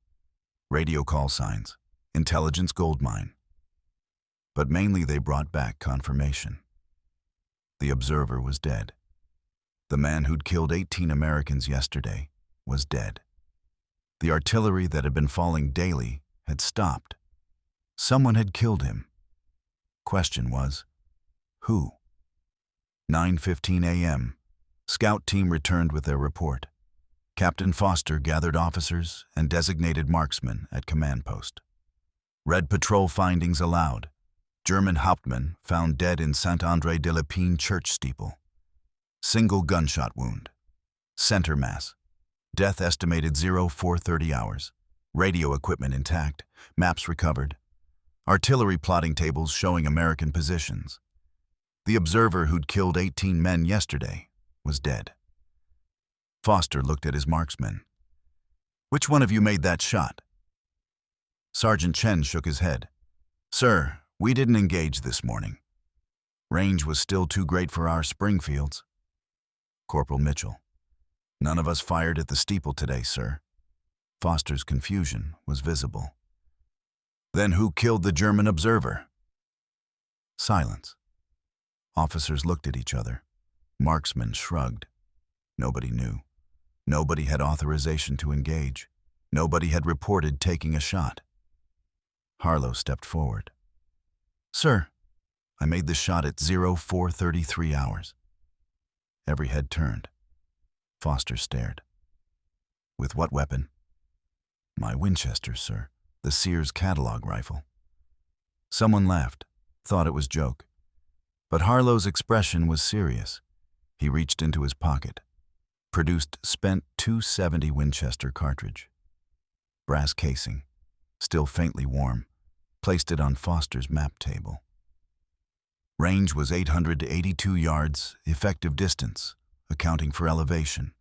radio call signs, intelligence goldmine. But mainly they brought back confirmation. The observer was dead. The man who'd killed 18 Americans yesterday was dead. The artillery that had been falling daily had stopped. Someone had killed him. Question was, who? 9:15 a.m. Scout team returned with their report. Captain Foster gathered officers and designated marksmen at command post. Read patrol findings aloud. German Hauptmann found dead in Saint-André-de-la-Pine church steeple. Single gunshot wound. Center mass. Death estimated 04:30 hours. Radio equipment intact. Maps recovered. Artillery plotting tables showing American positions. The observer who'd killed 18 men yesterday was dead. Foster looked at his marksmen. Which one of you made that shot? Sergeant Chen shook his head. Sir, we didn't engage this morning. Range was still too great for our Springfields. Corporal Mitchell. None of us fired at the steeple today, sir. Foster's confusion was visible. Then who killed the German observer? Silence. Officers looked at each other. Marksmen shrugged. Nobody knew. Nobody had authorization to engage. Nobody had reported taking a shot. Harlow stepped forward. Sir, I made the shot at 04:33 hours. Every head turned. Foster stared. With what weapon? My Winchester, sir. The Sears catalog rifle. Someone laughed, thought it was joke. But Harlow's expression was serious. He reached into his pocket, produced spent .270 Winchester cartridge. Brass casing, still faintly warm, placed it on Foster's map table. Range was 882 yards, effective distance, accounting for elevation.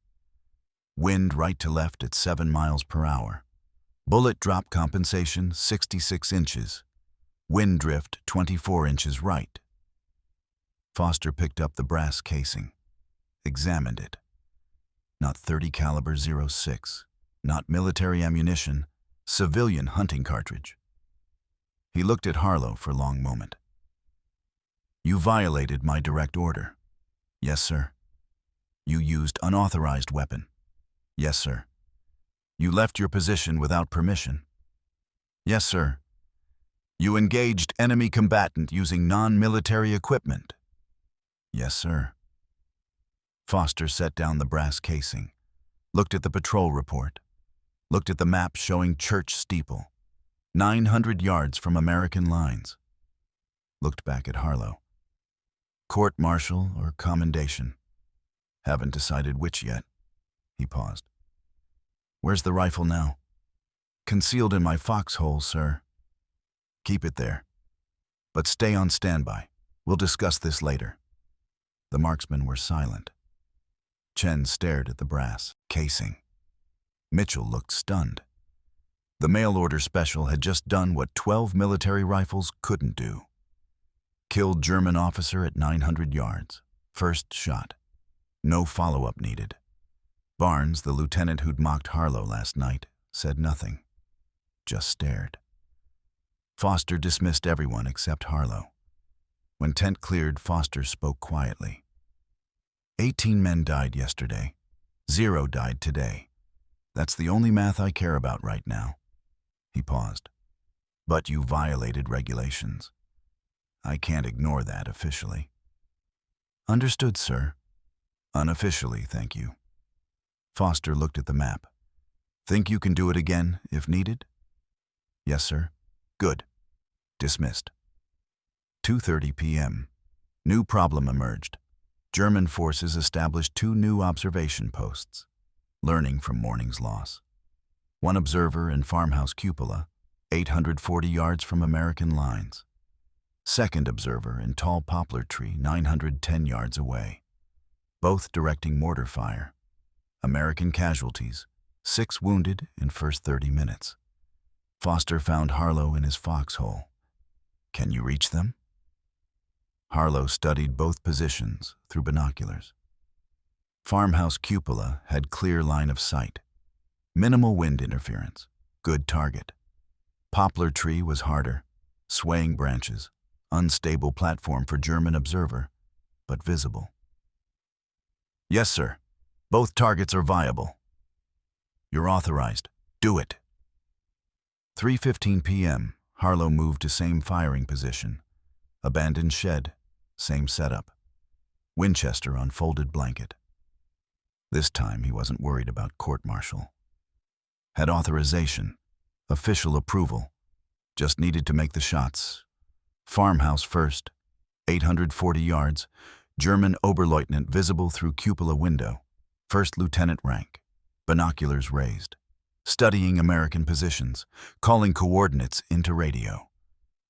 Wind right to left at 7 miles per hour. Bullet drop compensation 66 inches. Wind drift 24 inches right. Foster picked up the brass casing, examined it. Not .30 caliber .06, not military ammunition, civilian hunting cartridge. He looked at Harlow for a long moment. You violated my direct order. Yes, sir. You used unauthorized weapon. Yes, sir. You left your position without permission. Yes, sir. You engaged enemy combatant using non-military equipment. Yes, sir. Foster set down the brass casing, looked at the patrol report, looked at the map showing church steeple, 900 yards from American lines. Looked back at Harlow. Court-martial or commendation? Haven't decided which yet. He paused. Where's the rifle now? Concealed in my foxhole, sir. Keep it there, but stay on standby. We'll discuss this later." The marksmen were silent. Chen stared at the brass casing. Mitchell looked stunned. The mail-order special had just done what 12 military rifles couldn't do. Killed German officer at 900 yards. First shot. No follow-up needed. Barnes, the lieutenant who'd mocked Harlow last night, said nothing. Just stared. Foster dismissed everyone except Harlow. When tent cleared, Foster spoke quietly. 18 men died yesterday. 0 died today. That's the only math I care about right now. He paused. But you violated regulations. I can't ignore that officially. Understood, sir. Unofficially, thank you. Foster looked at the map. Think you can do it again if needed? Yes, sir. Good. Dismissed. 2:30 p.m. New problem emerged. German forces established 2 new observation posts, learning from morning's loss. One observer in farmhouse cupola, 840 yards from American lines. Second observer in tall poplar tree, 910 yards away. Both directing mortar fire. American casualties, 6 wounded in first 30 minutes. Foster found Harlow in his foxhole. Can you reach them? Harlow studied both positions through binoculars. Farmhouse cupola had clear line of sight. Minimal wind interference. Good target. Poplar tree was harder. Swaying branches. Unstable platform for German observer, but visible. Yes, sir. Both targets are viable. You're authorized. Do it. 3:15 p.m. Harlow moved to same firing position. Abandoned shed. Same setup. Winchester on folded blanket. This time he wasn't worried about court-martial. Had authorization. Official approval. Just needed to make the shots. Farmhouse first. 840 yards. German Oberleutnant visible through cupola window. First lieutenant rank. Binoculars raised. Studying American positions. Calling coordinates into radio.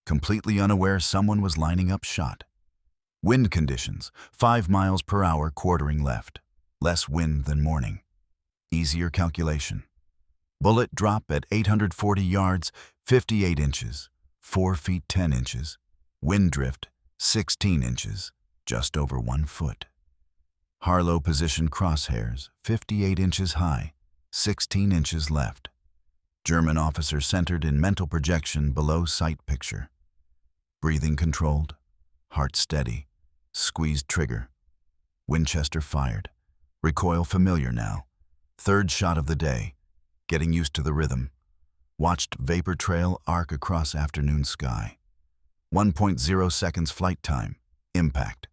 Completely unaware someone was lining up shot. Wind conditions, 5 miles per hour quartering left. Less wind than morning. Easier calculation. Bullet drop at 840 yards, 58 inches, 4 feet 10 inches. Wind drift, 16 inches, just over 1 foot. Harlow positioned crosshairs, 58 inches high, 16 inches left. German officer centered in mental projection below sight picture. Breathing controlled, heart steady, squeezed trigger. Winchester fired. Recoil familiar now. Third shot of the day. Getting used to the rhythm. Watched vapor trail arc across afternoon sky. 1.0 seconds flight time. Impact.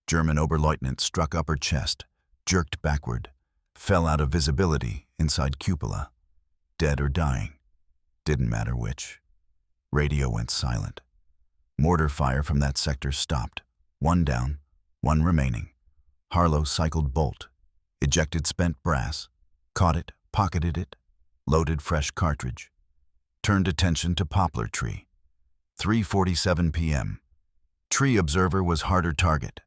German Oberleutnant struck upper chest, jerked backward, fell out of visibility inside cupola. Dead or dying. Didn't matter which. Radio went silent. Mortar fire from that sector stopped. 1 down, 1 remaining. Harlow cycled bolt, ejected spent brass, caught it, pocketed it, loaded fresh cartridge. Turned attention to poplar tree. 3:47 p.m. Tree observer was harder target.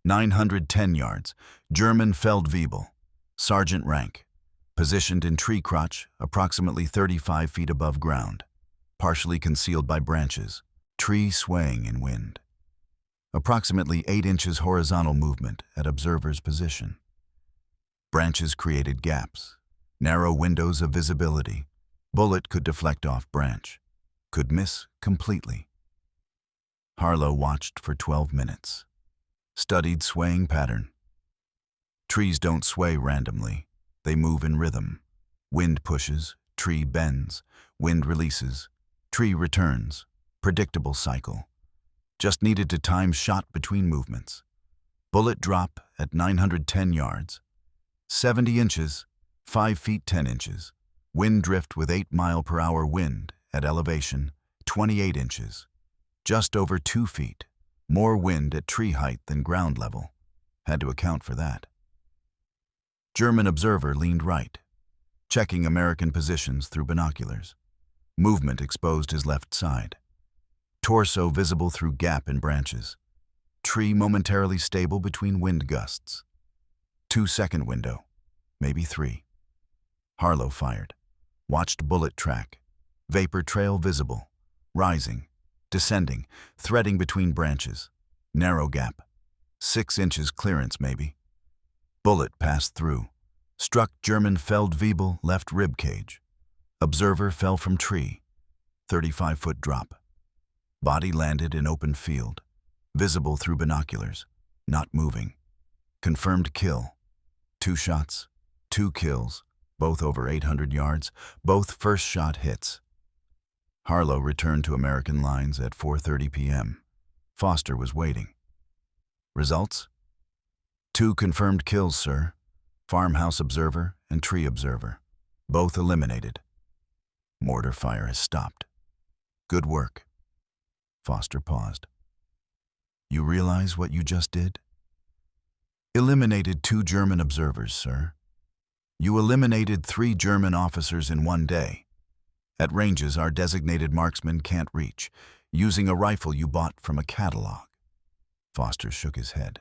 910 yards, German Feldwebel, sergeant rank. Positioned in tree crotch, approximately 35 feet above ground. Partially concealed by branches. Tree swaying in wind. Approximately 8 inches horizontal movement at observer's position. Branches created gaps. Narrow windows of visibility. Bullet could deflect off branch. Could miss completely. Harlow watched for 12 minutes. Studied swaying pattern. Trees don't sway randomly. They move in rhythm. Wind pushes, tree bends, wind releases, tree returns. Predictable cycle. Just needed to time shot between movements. Bullet drop at 910 yards. 70 inches, 5 feet 10 inches. Wind drift with 8-mile-per-hour wind at elevation, 28 inches. Just over 2 feet. More wind at tree height than ground level. Had to account for that. German observer leaned right, checking American positions through binoculars. Movement exposed his left side. Torso visible through gap in branches. Tree momentarily stable between wind gusts. 2-second window, maybe 3. Harlow fired. Watched bullet track. Vapor trail visible. Rising. Descending. Threading between branches. Narrow gap. 6 inches clearance maybe. Bullet passed through. Struck German Feldwebel left rib cage. Observer fell from tree. 35-foot drop. Body landed in open field. Visible through binoculars. Not moving. Confirmed kill. 2 shots. 2 kills. Both over 800 yards. Both first shot hits. Harlow returned to American lines at 4:30 p.m. Foster was waiting. Results? 2 confirmed kills, sir. Farmhouse observer and tree observer. Both eliminated. Mortar fire has stopped. Good work. Foster paused. You realize what you just did? Eliminated 2 German observers, sir. You eliminated 3 German officers in 1 day. At ranges our designated marksmen can't reach, using a rifle you bought from a catalog. Foster shook his head.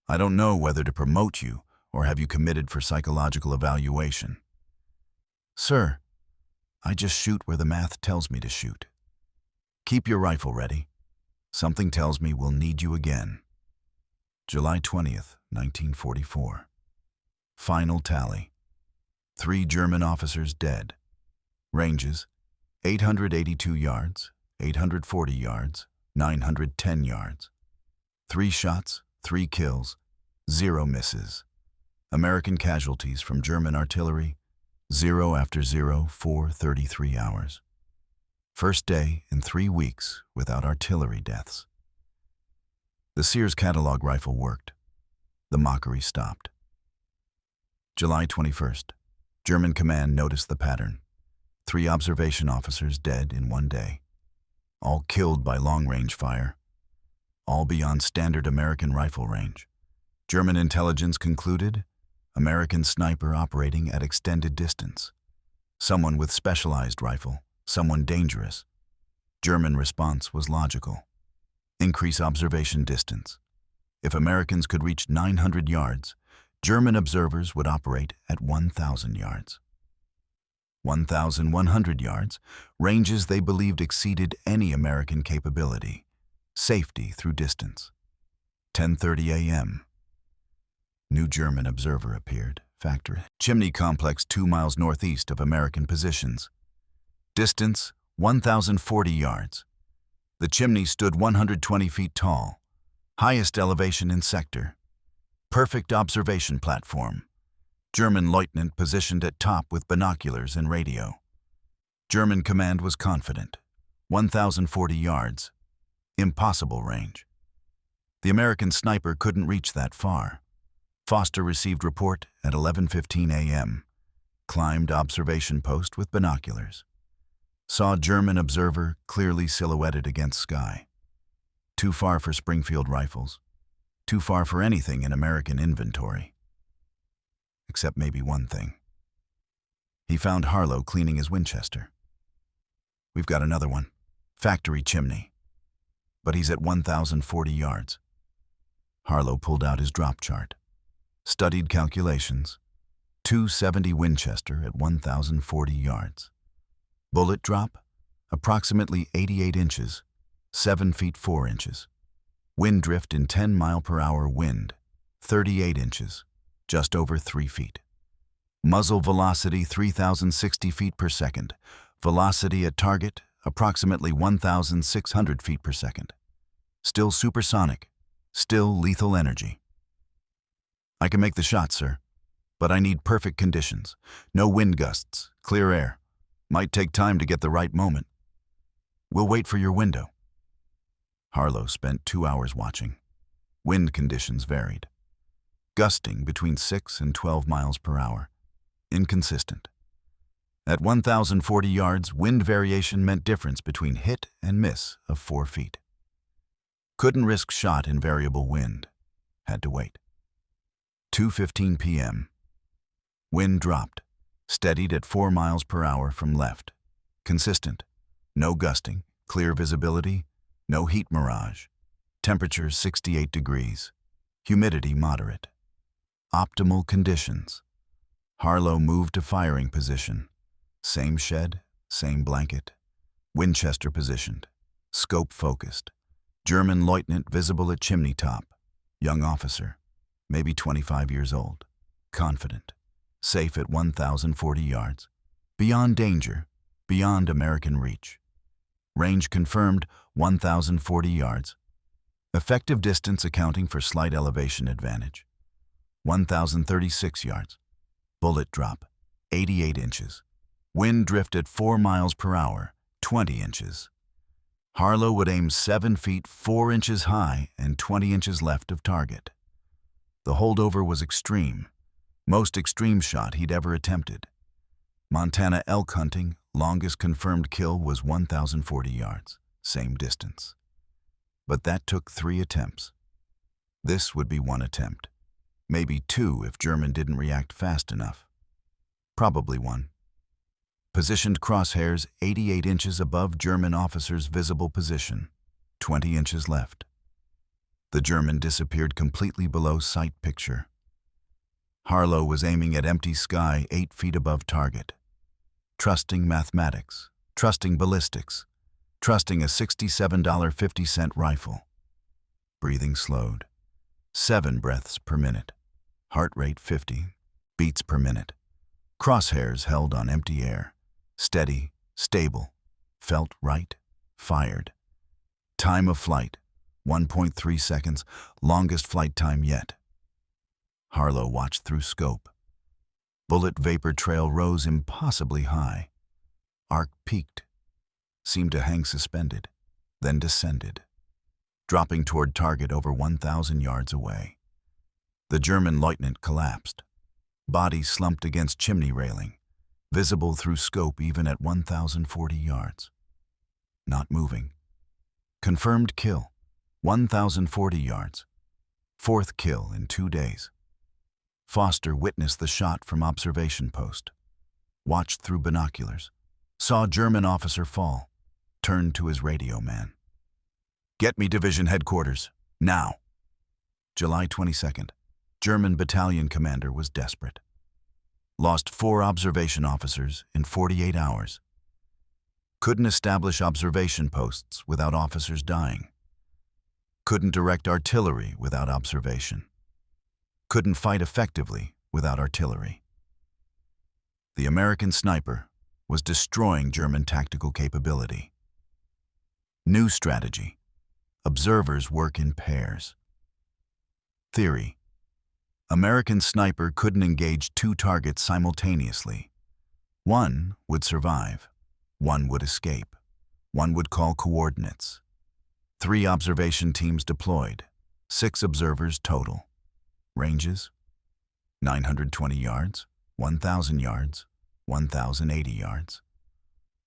I don't know whether to promote you or have you committed for psychological evaluation. Sir, I just shoot where the math tells me to shoot. Keep your rifle ready. Something tells me we'll need you again. July 20th, 1944. Final tally. 3 German officers dead. Ranges, 882 yards, 840 yards, 910 yards. 3 shots, 3 kills, 0 misses. American casualties from German artillery, 0 after 0 for 33 hours. First day in 3 weeks without artillery deaths. The Sears catalog rifle worked. The mockery stopped. July 21st. German command noticed the pattern. 3 observation officers dead in 1 day. All killed by long-range fire. All beyond standard American rifle range. German intelligence concluded, American sniper operating at extended distance. Someone with specialized rifle, someone dangerous. German response was logical. Increase observation distance. If Americans could reach 900 yards, German observers would operate at 1,000 yards. 1,100 yards, ranges they believed exceeded any American capability. Safety through distance. 10:30 a.m. New German observer appeared. Factory. Chimney complex 2 miles northeast of American positions. Distance, 1,040 yards. The chimney stood 120 feet tall. Highest elevation in sector. Perfect observation platform. German lieutenant positioned at top with binoculars and radio. German command was confident. 1,040 yards. Impossible range. The American sniper couldn't reach that far. Foster received report at 11:15 a.m. Climbed observation post with binoculars. Saw German observer clearly silhouetted against sky. Too far for Springfield rifles. Too far for anything in American inventory. Except maybe one thing. He found Harlow cleaning his Winchester. We've got another one. Factory chimney. But he's at 1,040 yards. Harlow pulled out his drop chart. Studied calculations. 270 Winchester at 1,040 yards. Bullet drop, approximately 88 inches, 7 feet 4 inches. Wind drift in 10 mile per hour wind, 38 inches, just over 3 feet. Muzzle velocity 3,060 feet per second. Velocity at target, approximately 1,600 feet per second. Still supersonic, still lethal energy. I can make the shot, sir, but I need perfect conditions. No wind gusts, clear air. Might take time to get the right moment. We'll wait for your window. Harlow spent 2 hours watching. Wind conditions varied. Gusting between 6 and 12 miles per hour. Inconsistent. At 1,040 yards, wind variation meant difference between hit and miss of 4 feet. Couldn't risk shot in variable wind. Had to wait. 2:15 p.m. Wind dropped. Steadied at 4 miles per hour from left. Consistent. No gusting. Clear visibility. No heat mirage. Temperature 68 degrees. Humidity moderate. Optimal conditions. Harlow moved to firing position. Same shed, same blanket. Winchester positioned. Scope focused. German lieutenant visible at chimney top. Young officer, maybe 25 years old. Confident. Safe at 1,040 yards. Beyond danger, beyond American reach. Range confirmed, 1,040 yards. Effective distance accounting for slight elevation advantage. 1,036 yards. Bullet drop, 88 inches. Wind drift at 4 miles per hour, 20 inches. Harlow would aim 7 feet 4 inches high and 20 inches left of target. The holdover was extreme, most extreme shot he'd ever attempted. Montana elk hunting, longest confirmed kill was 1,040 yards, same distance. But that took 3 attempts. This would be 1 attempt. Maybe 2 if German didn't react fast enough. Probably 1. Positioned crosshairs 88 inches above German officer's visible position, 20 inches left. The German disappeared completely below sight picture. Harlow was aiming at empty sky 8 feet above target. Trusting mathematics, trusting ballistics, trusting a $67.50 rifle. Breathing slowed. 7 breaths per minute. Heart rate 50 beats per minute. Crosshairs held on empty air. Steady, stable. Felt right. Fired. Time of flight, 1.3 seconds, longest flight time yet. Harlow watched through scope. Bullet vapor trail rose impossibly high. Arc peaked. Seemed to hang suspended, then descended, dropping toward target over 1,000 yards away. The German lieutenant collapsed. Body slumped against chimney railing, visible through scope even at 1,040 yards. Not moving. Confirmed kill, 1,040 yards. 4th kill in 2 days. Foster witnessed the shot from observation post. Watched through binoculars. Saw German officer fall. Turned to his radio man. "Get me division headquarters, now." July 22nd. German battalion commander was desperate. Lost 4 observation officers in 48 hours. Couldn't establish observation posts without officers dying. Couldn't direct artillery without observation. Couldn't fight effectively without artillery. The American sniper was destroying German tactical capability. New strategy. Observers work in pairs. Theory. American sniper couldn't engage 2 targets simultaneously. One would survive. One would escape. One would call coordinates. 3 observation teams deployed. 6 observers total. Ranges? 920 yards, 1,000 yards, 1,080 yards.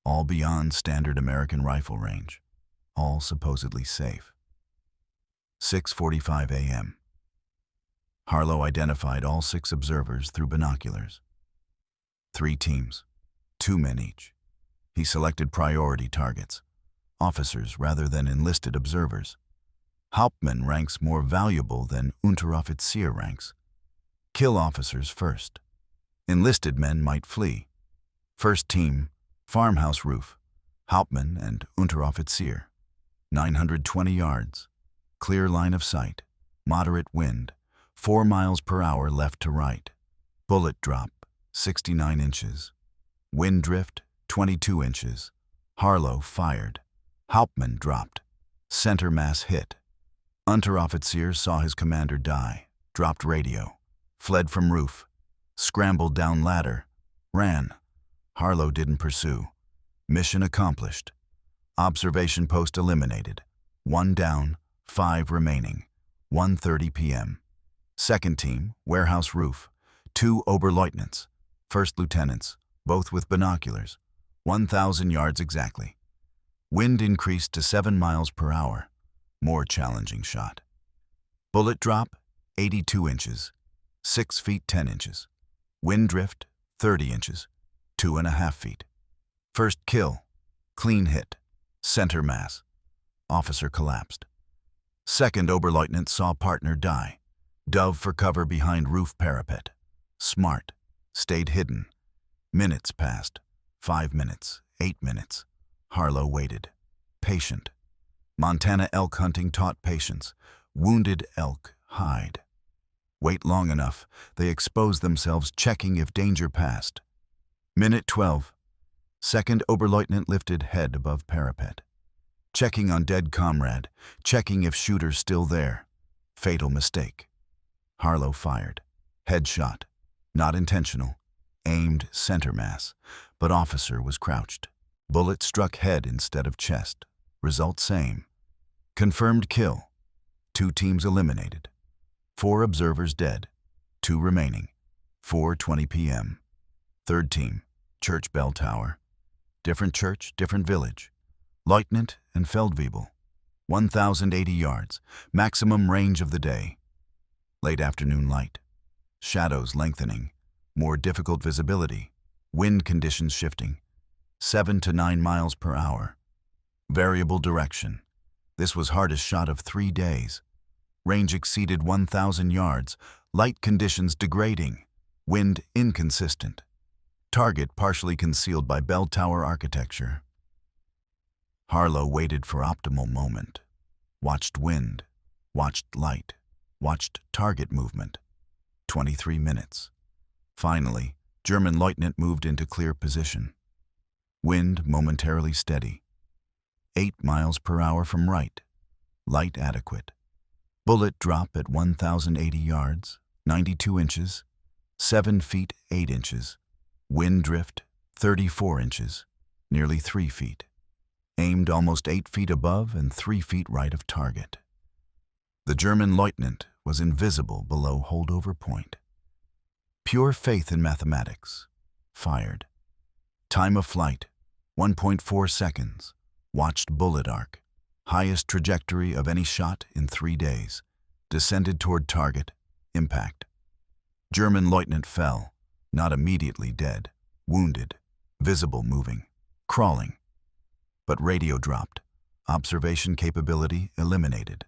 All beyond standard American rifle range. All supposedly safe. 6:45 a.m. Harlow identified all 6 observers through binoculars. 3 teams, 2 men each. He selected priority targets, officers rather than enlisted observers. Hauptmann ranks more valuable than Unteroffizier ranks. Kill officers first. Enlisted men might flee. First team, farmhouse roof, Hauptmann and Unteroffizier. 920 yards. Clear line of sight. Moderate wind. 4 miles per hour left to right. Bullet drop, 69 inches. Wind drift, 22 inches. Harlow fired. Hauptmann dropped. Center mass hit. Unteroffizier saw his commander die. Dropped radio. Fled from roof. Scrambled down ladder. Ran. Harlow didn't pursue. Mission accomplished. Observation post eliminated. 1 down, 5 remaining. 1:30 p.m. Second team, warehouse roof. 2 Oberleutnants, first lieutenants, both with binoculars. 1,000 yards exactly. Wind increased to 7 miles per hour. More challenging shot. Bullet drop, 82 inches. 6 feet 10 inches. Wind drift, 30 inches. 2.5 feet. First kill, clean hit. Center mass. Officer collapsed. Second Oberleutnant saw partner die. Dove for cover behind roof parapet. Smart. Stayed hidden. Minutes passed. 5 minutes. 8 minutes. Harlow waited. Patient. Montana elk hunting taught patience. Wounded elk hide. Wait long enough, they expose themselves, checking if danger passed. Minute 12. Second Oberleutnant lifted head above parapet. Checking on dead comrade, checking if shooter's still there. Fatal mistake. Harlow fired. Headshot. Not intentional. Aimed center mass, but officer was crouched. Bullet struck head instead of chest. Result same. Confirmed kill. 2 teams eliminated. 4 observers dead. 2 remaining. 4:20 p.m. Third team, church bell tower. Different church, different village. Lieutenant and Feldwebel. 1,080 yards, maximum range of the day. Late afternoon light. Shadows lengthening. More difficult visibility. Wind conditions shifting. 7 to 9 miles per hour. Variable direction. This was hardest shot of 3 days. Range exceeded 1,000 yards. Light conditions degrading. Wind inconsistent. Target partially concealed by bell tower architecture. Harlow waited for optimal moment. Watched wind. Watched light. Watched target movement. 23 minutes. Finally, German lieutenant moved into clear position. Wind momentarily steady. 8 miles per hour from right. Light adequate. Bullet drop at 1,080 yards, 92 inches, 7 feet 8 inches. Wind drift 34 inches, nearly 3 feet. Aimed almost 8 feet above and 3 feet right of target. The German lieutenant was invisible below holdover point. Pure faith in mathematics. Fired. Time of flight, 1.4 seconds. Watched bullet arc. Highest trajectory of any shot in 3 days. Descended toward target. Impact. German lieutenant fell, not immediately dead. Wounded. Visible moving. Crawling. But radio dropped. Observation capability eliminated.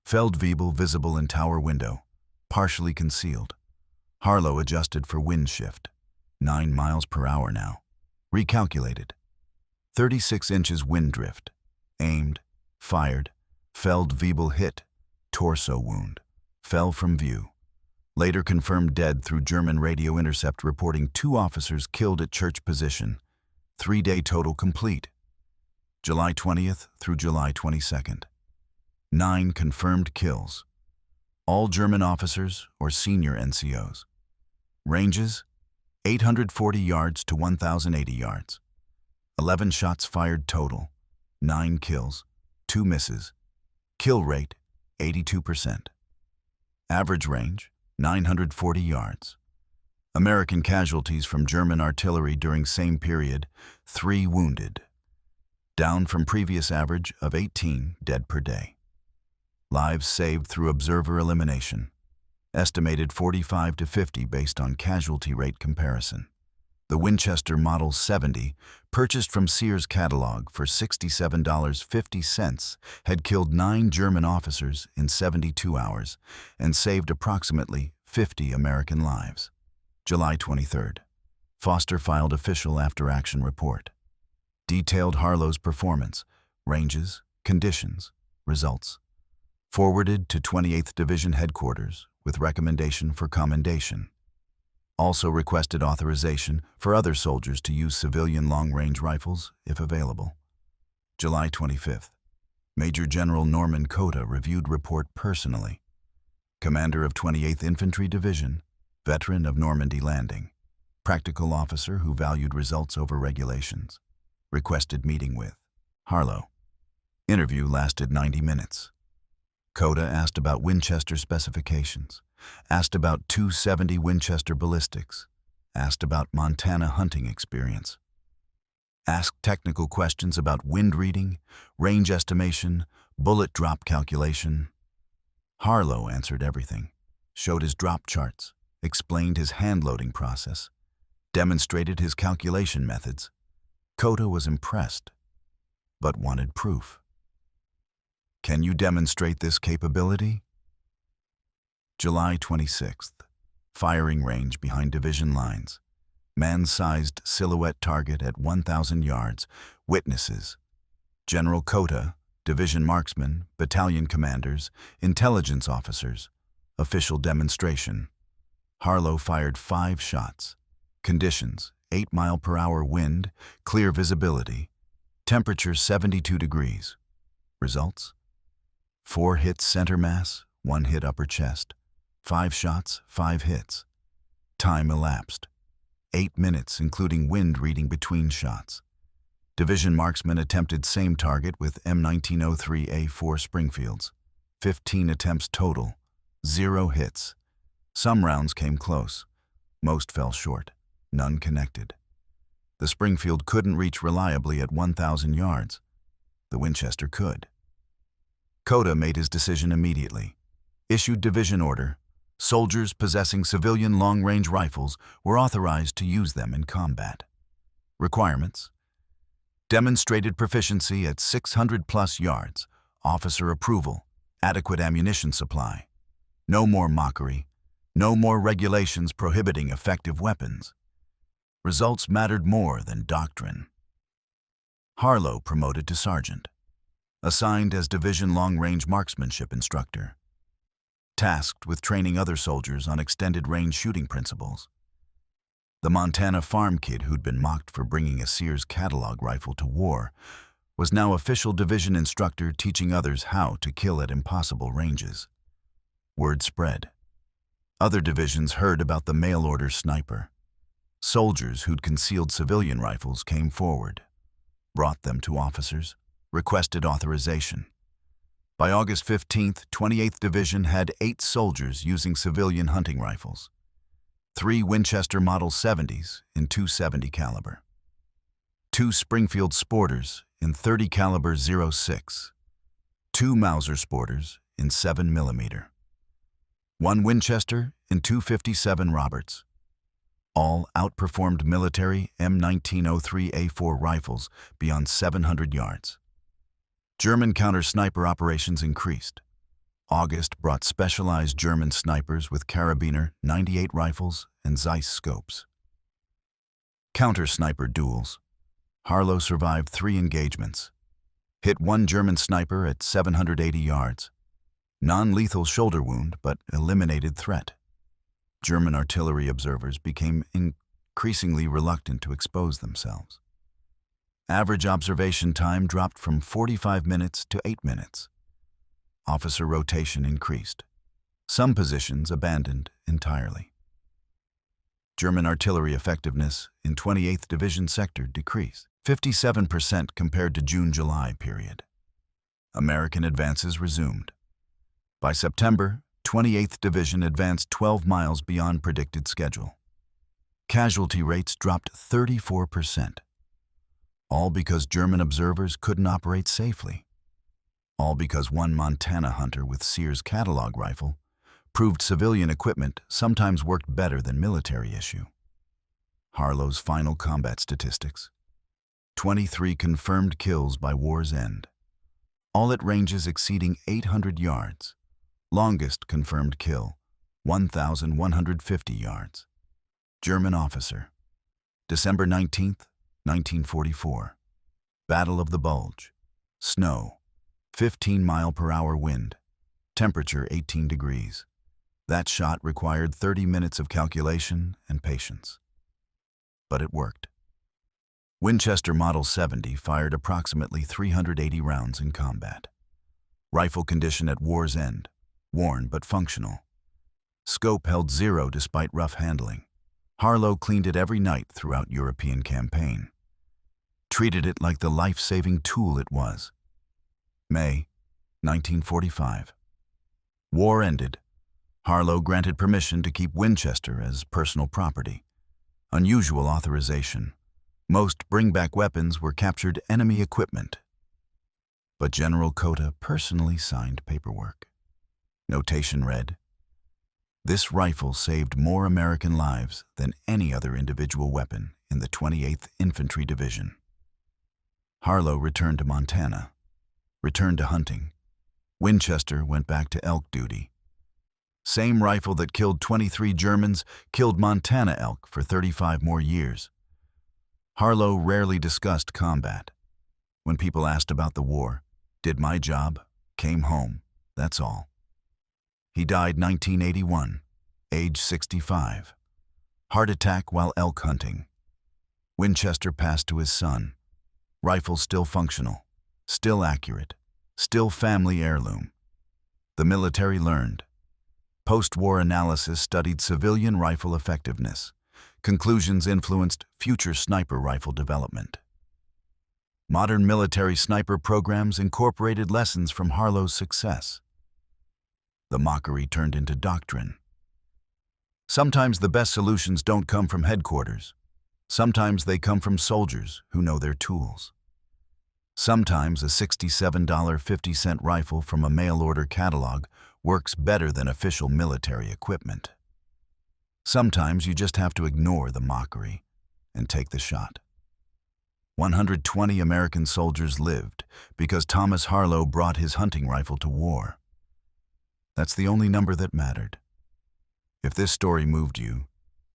Feldwebel visible in tower window. Partially concealed. Harlow adjusted for wind shift. 9 miles per hour now. Recalculated. 36 inches wind drift. Aimed. Fired. Feldwebel hit. Torso wound. Fell from view. Later confirmed dead through German radio intercept reporting 2 officers killed at church position. 3-day total complete. July 20th through July 22nd. 9 confirmed kills. All German officers or senior NCOs. Ranges, 840 yards to 1,080 yards. 11 shots fired total. 9 kills, 2 misses. Kill rate, 82%. Average range, 940 yards. American casualties from German artillery during same period, 3 wounded. Down from previous average of 18 dead per day. Lives saved through observer elimination. Estimated 45 to 50 based on casualty rate comparison. The Winchester Model 70, purchased from Sears catalog for $67.50, had killed 9 German officers in 72 hours and saved approximately 50 American lives. July 23rd. Foster filed official after-action report. Detailed Harlow's performance, ranges, conditions, results. Forwarded to 28th Division headquarters with recommendation for commendation. Also requested authorization for other soldiers to use civilian long-range rifles if available. July 25th. Major General Norman Cota reviewed report personally. Commander of 28th Infantry Division, veteran of Normandy landing. Practical officer who valued results over regulations. Requested meeting with Harlow. Interview lasted 90 minutes. Cota asked about Winchester specifications, asked about .270 Winchester ballistics, asked about Montana hunting experience, asked technical questions about wind reading, range estimation, bullet drop calculation. Harlow answered everything, showed his drop charts, explained his hand-loading process, demonstrated his calculation methods. Cota was impressed, but wanted proof. Can you demonstrate this capability? July 26th. Firing range behind division lines. Man-sized silhouette target at 1,000 yards. Witnesses: General Cota, division marksmen, battalion commanders, intelligence officers. Official demonstration. Harlow fired 5 shots. Conditions: 8-mile-per-hour wind, clear visibility. Temperature 72 degrees. Results: 4 hits center mass, 1 hit upper chest. 5 shots, 5 hits. Time elapsed: 8 minutes, including wind reading between shots. Division marksmen attempted same target with M1903A4 Springfields. 15 attempts total, 0 hits. Some rounds came close. Most fell short, none connected. The Springfield couldn't reach reliably at 1,000 yards. The Winchester could. Cota made his decision immediately. Issued division order. Soldiers possessing civilian long-range rifles were authorized to use them in combat. Requirements: demonstrated proficiency at 600+ yards, officer approval, adequate ammunition supply. No more mockery, no more regulations prohibiting effective weapons. Results mattered more than doctrine. Harlow promoted to sergeant. Assigned as division long-range marksmanship instructor. Tasked with training other soldiers on extended-range shooting principles. The Montana farm kid who'd been mocked for bringing a Sears catalog rifle to war was now official division instructor teaching others how to kill at impossible ranges. Word spread. Other divisions heard about the mail-order sniper. Soldiers who'd concealed civilian rifles came forward, brought them to officers, requested authorization. By August 15th, 28th Division had 8 soldiers using civilian hunting rifles. 3 Winchester Model 70s in .270 caliber. 2 Springfield Sporters in .30 caliber .06. 2 Mauser Sporters in 7mm. 1 Winchester in .257 Roberts. All outperformed military M1903A4 rifles beyond 700 yards. German counter-sniper operations increased. August brought specialized German snipers with Carabiner 98 rifles and Zeiss scopes. Counter-sniper duels. Harlow survived 3 engagements. Hit 1 German sniper at 780 yards. Non-lethal shoulder wound, but eliminated threat. German artillery observers became increasingly reluctant to expose themselves. Average observation time dropped from 45 minutes to 8 minutes. Officer rotation increased. Some positions abandoned entirely. German artillery effectiveness in 28th Division sector decreased 57% compared to June-July period. American advances resumed. By September, 28th Division advanced 12 miles beyond predicted schedule. Casualty rates dropped 34%. All because German observers couldn't operate safely. All because one Montana hunter with Sears catalog rifle proved civilian equipment sometimes worked better than military issue. Harlow's final combat statistics: 23 confirmed kills by war's end. All at ranges exceeding 800 yards. Longest confirmed kill, 1,150 yards. German officer. December 19th, 1944. Battle of the Bulge. Snow. 15-mile-per-hour wind. Temperature 18 degrees. That shot required 30 minutes of calculation and patience. But it worked. Winchester Model 70 fired approximately 380 rounds in combat. Rifle condition at war's end. Worn but functional. Scope held 0 despite rough handling. Harlow cleaned it every night throughout European campaign. Treated it like the life-saving tool it was. May 1945. War ended. Harlow granted permission to keep Winchester as personal property. Unusual authorization. Most bring-back weapons were captured enemy equipment. But General Cota personally signed paperwork. Notation read, "This rifle saved more American lives than any other individual weapon in the 28th Infantry Division." Harlow returned to Montana, returned to hunting, Winchester went back to elk duty. Same rifle that killed 23 Germans killed Montana elk for 35 more years. Harlow rarely discussed combat. When people asked about the war, did my job, came home, that's all. He died 1981, age 65. Heart attack while elk hunting. Winchester passed to his son. Rifle still functional, still accurate, still family heirloom. The military learned. Post-war analysis studied civilian rifle effectiveness. Conclusions influenced future sniper rifle development. Modern military sniper programs incorporated lessons from Harlow's success. The mockery turned into doctrine. Sometimes the best solutions don't come from headquarters. Sometimes they come from soldiers who know their tools. Sometimes a $67.50 rifle from a mail-order catalog works better than official military equipment. Sometimes you just have to ignore the mockery and take the shot. 120 American soldiers lived because Thomas Harlow brought his hunting rifle to war. That's the only number that mattered. If this story moved you,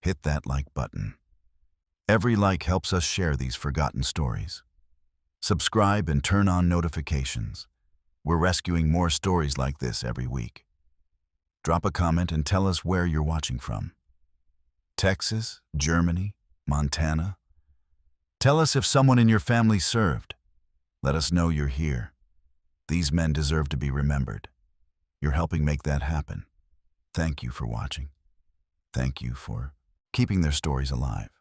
hit that like button. Every like helps us share these forgotten stories. Subscribe and turn on notifications. We're rescuing more stories like this every week. Drop a comment and tell us where you're watching from. Texas, Germany, Montana. Tell us if someone in your family served. Let us know you're here. These men deserve to be remembered. You're helping make that happen. Thank you for watching. Thank you for keeping their stories alive.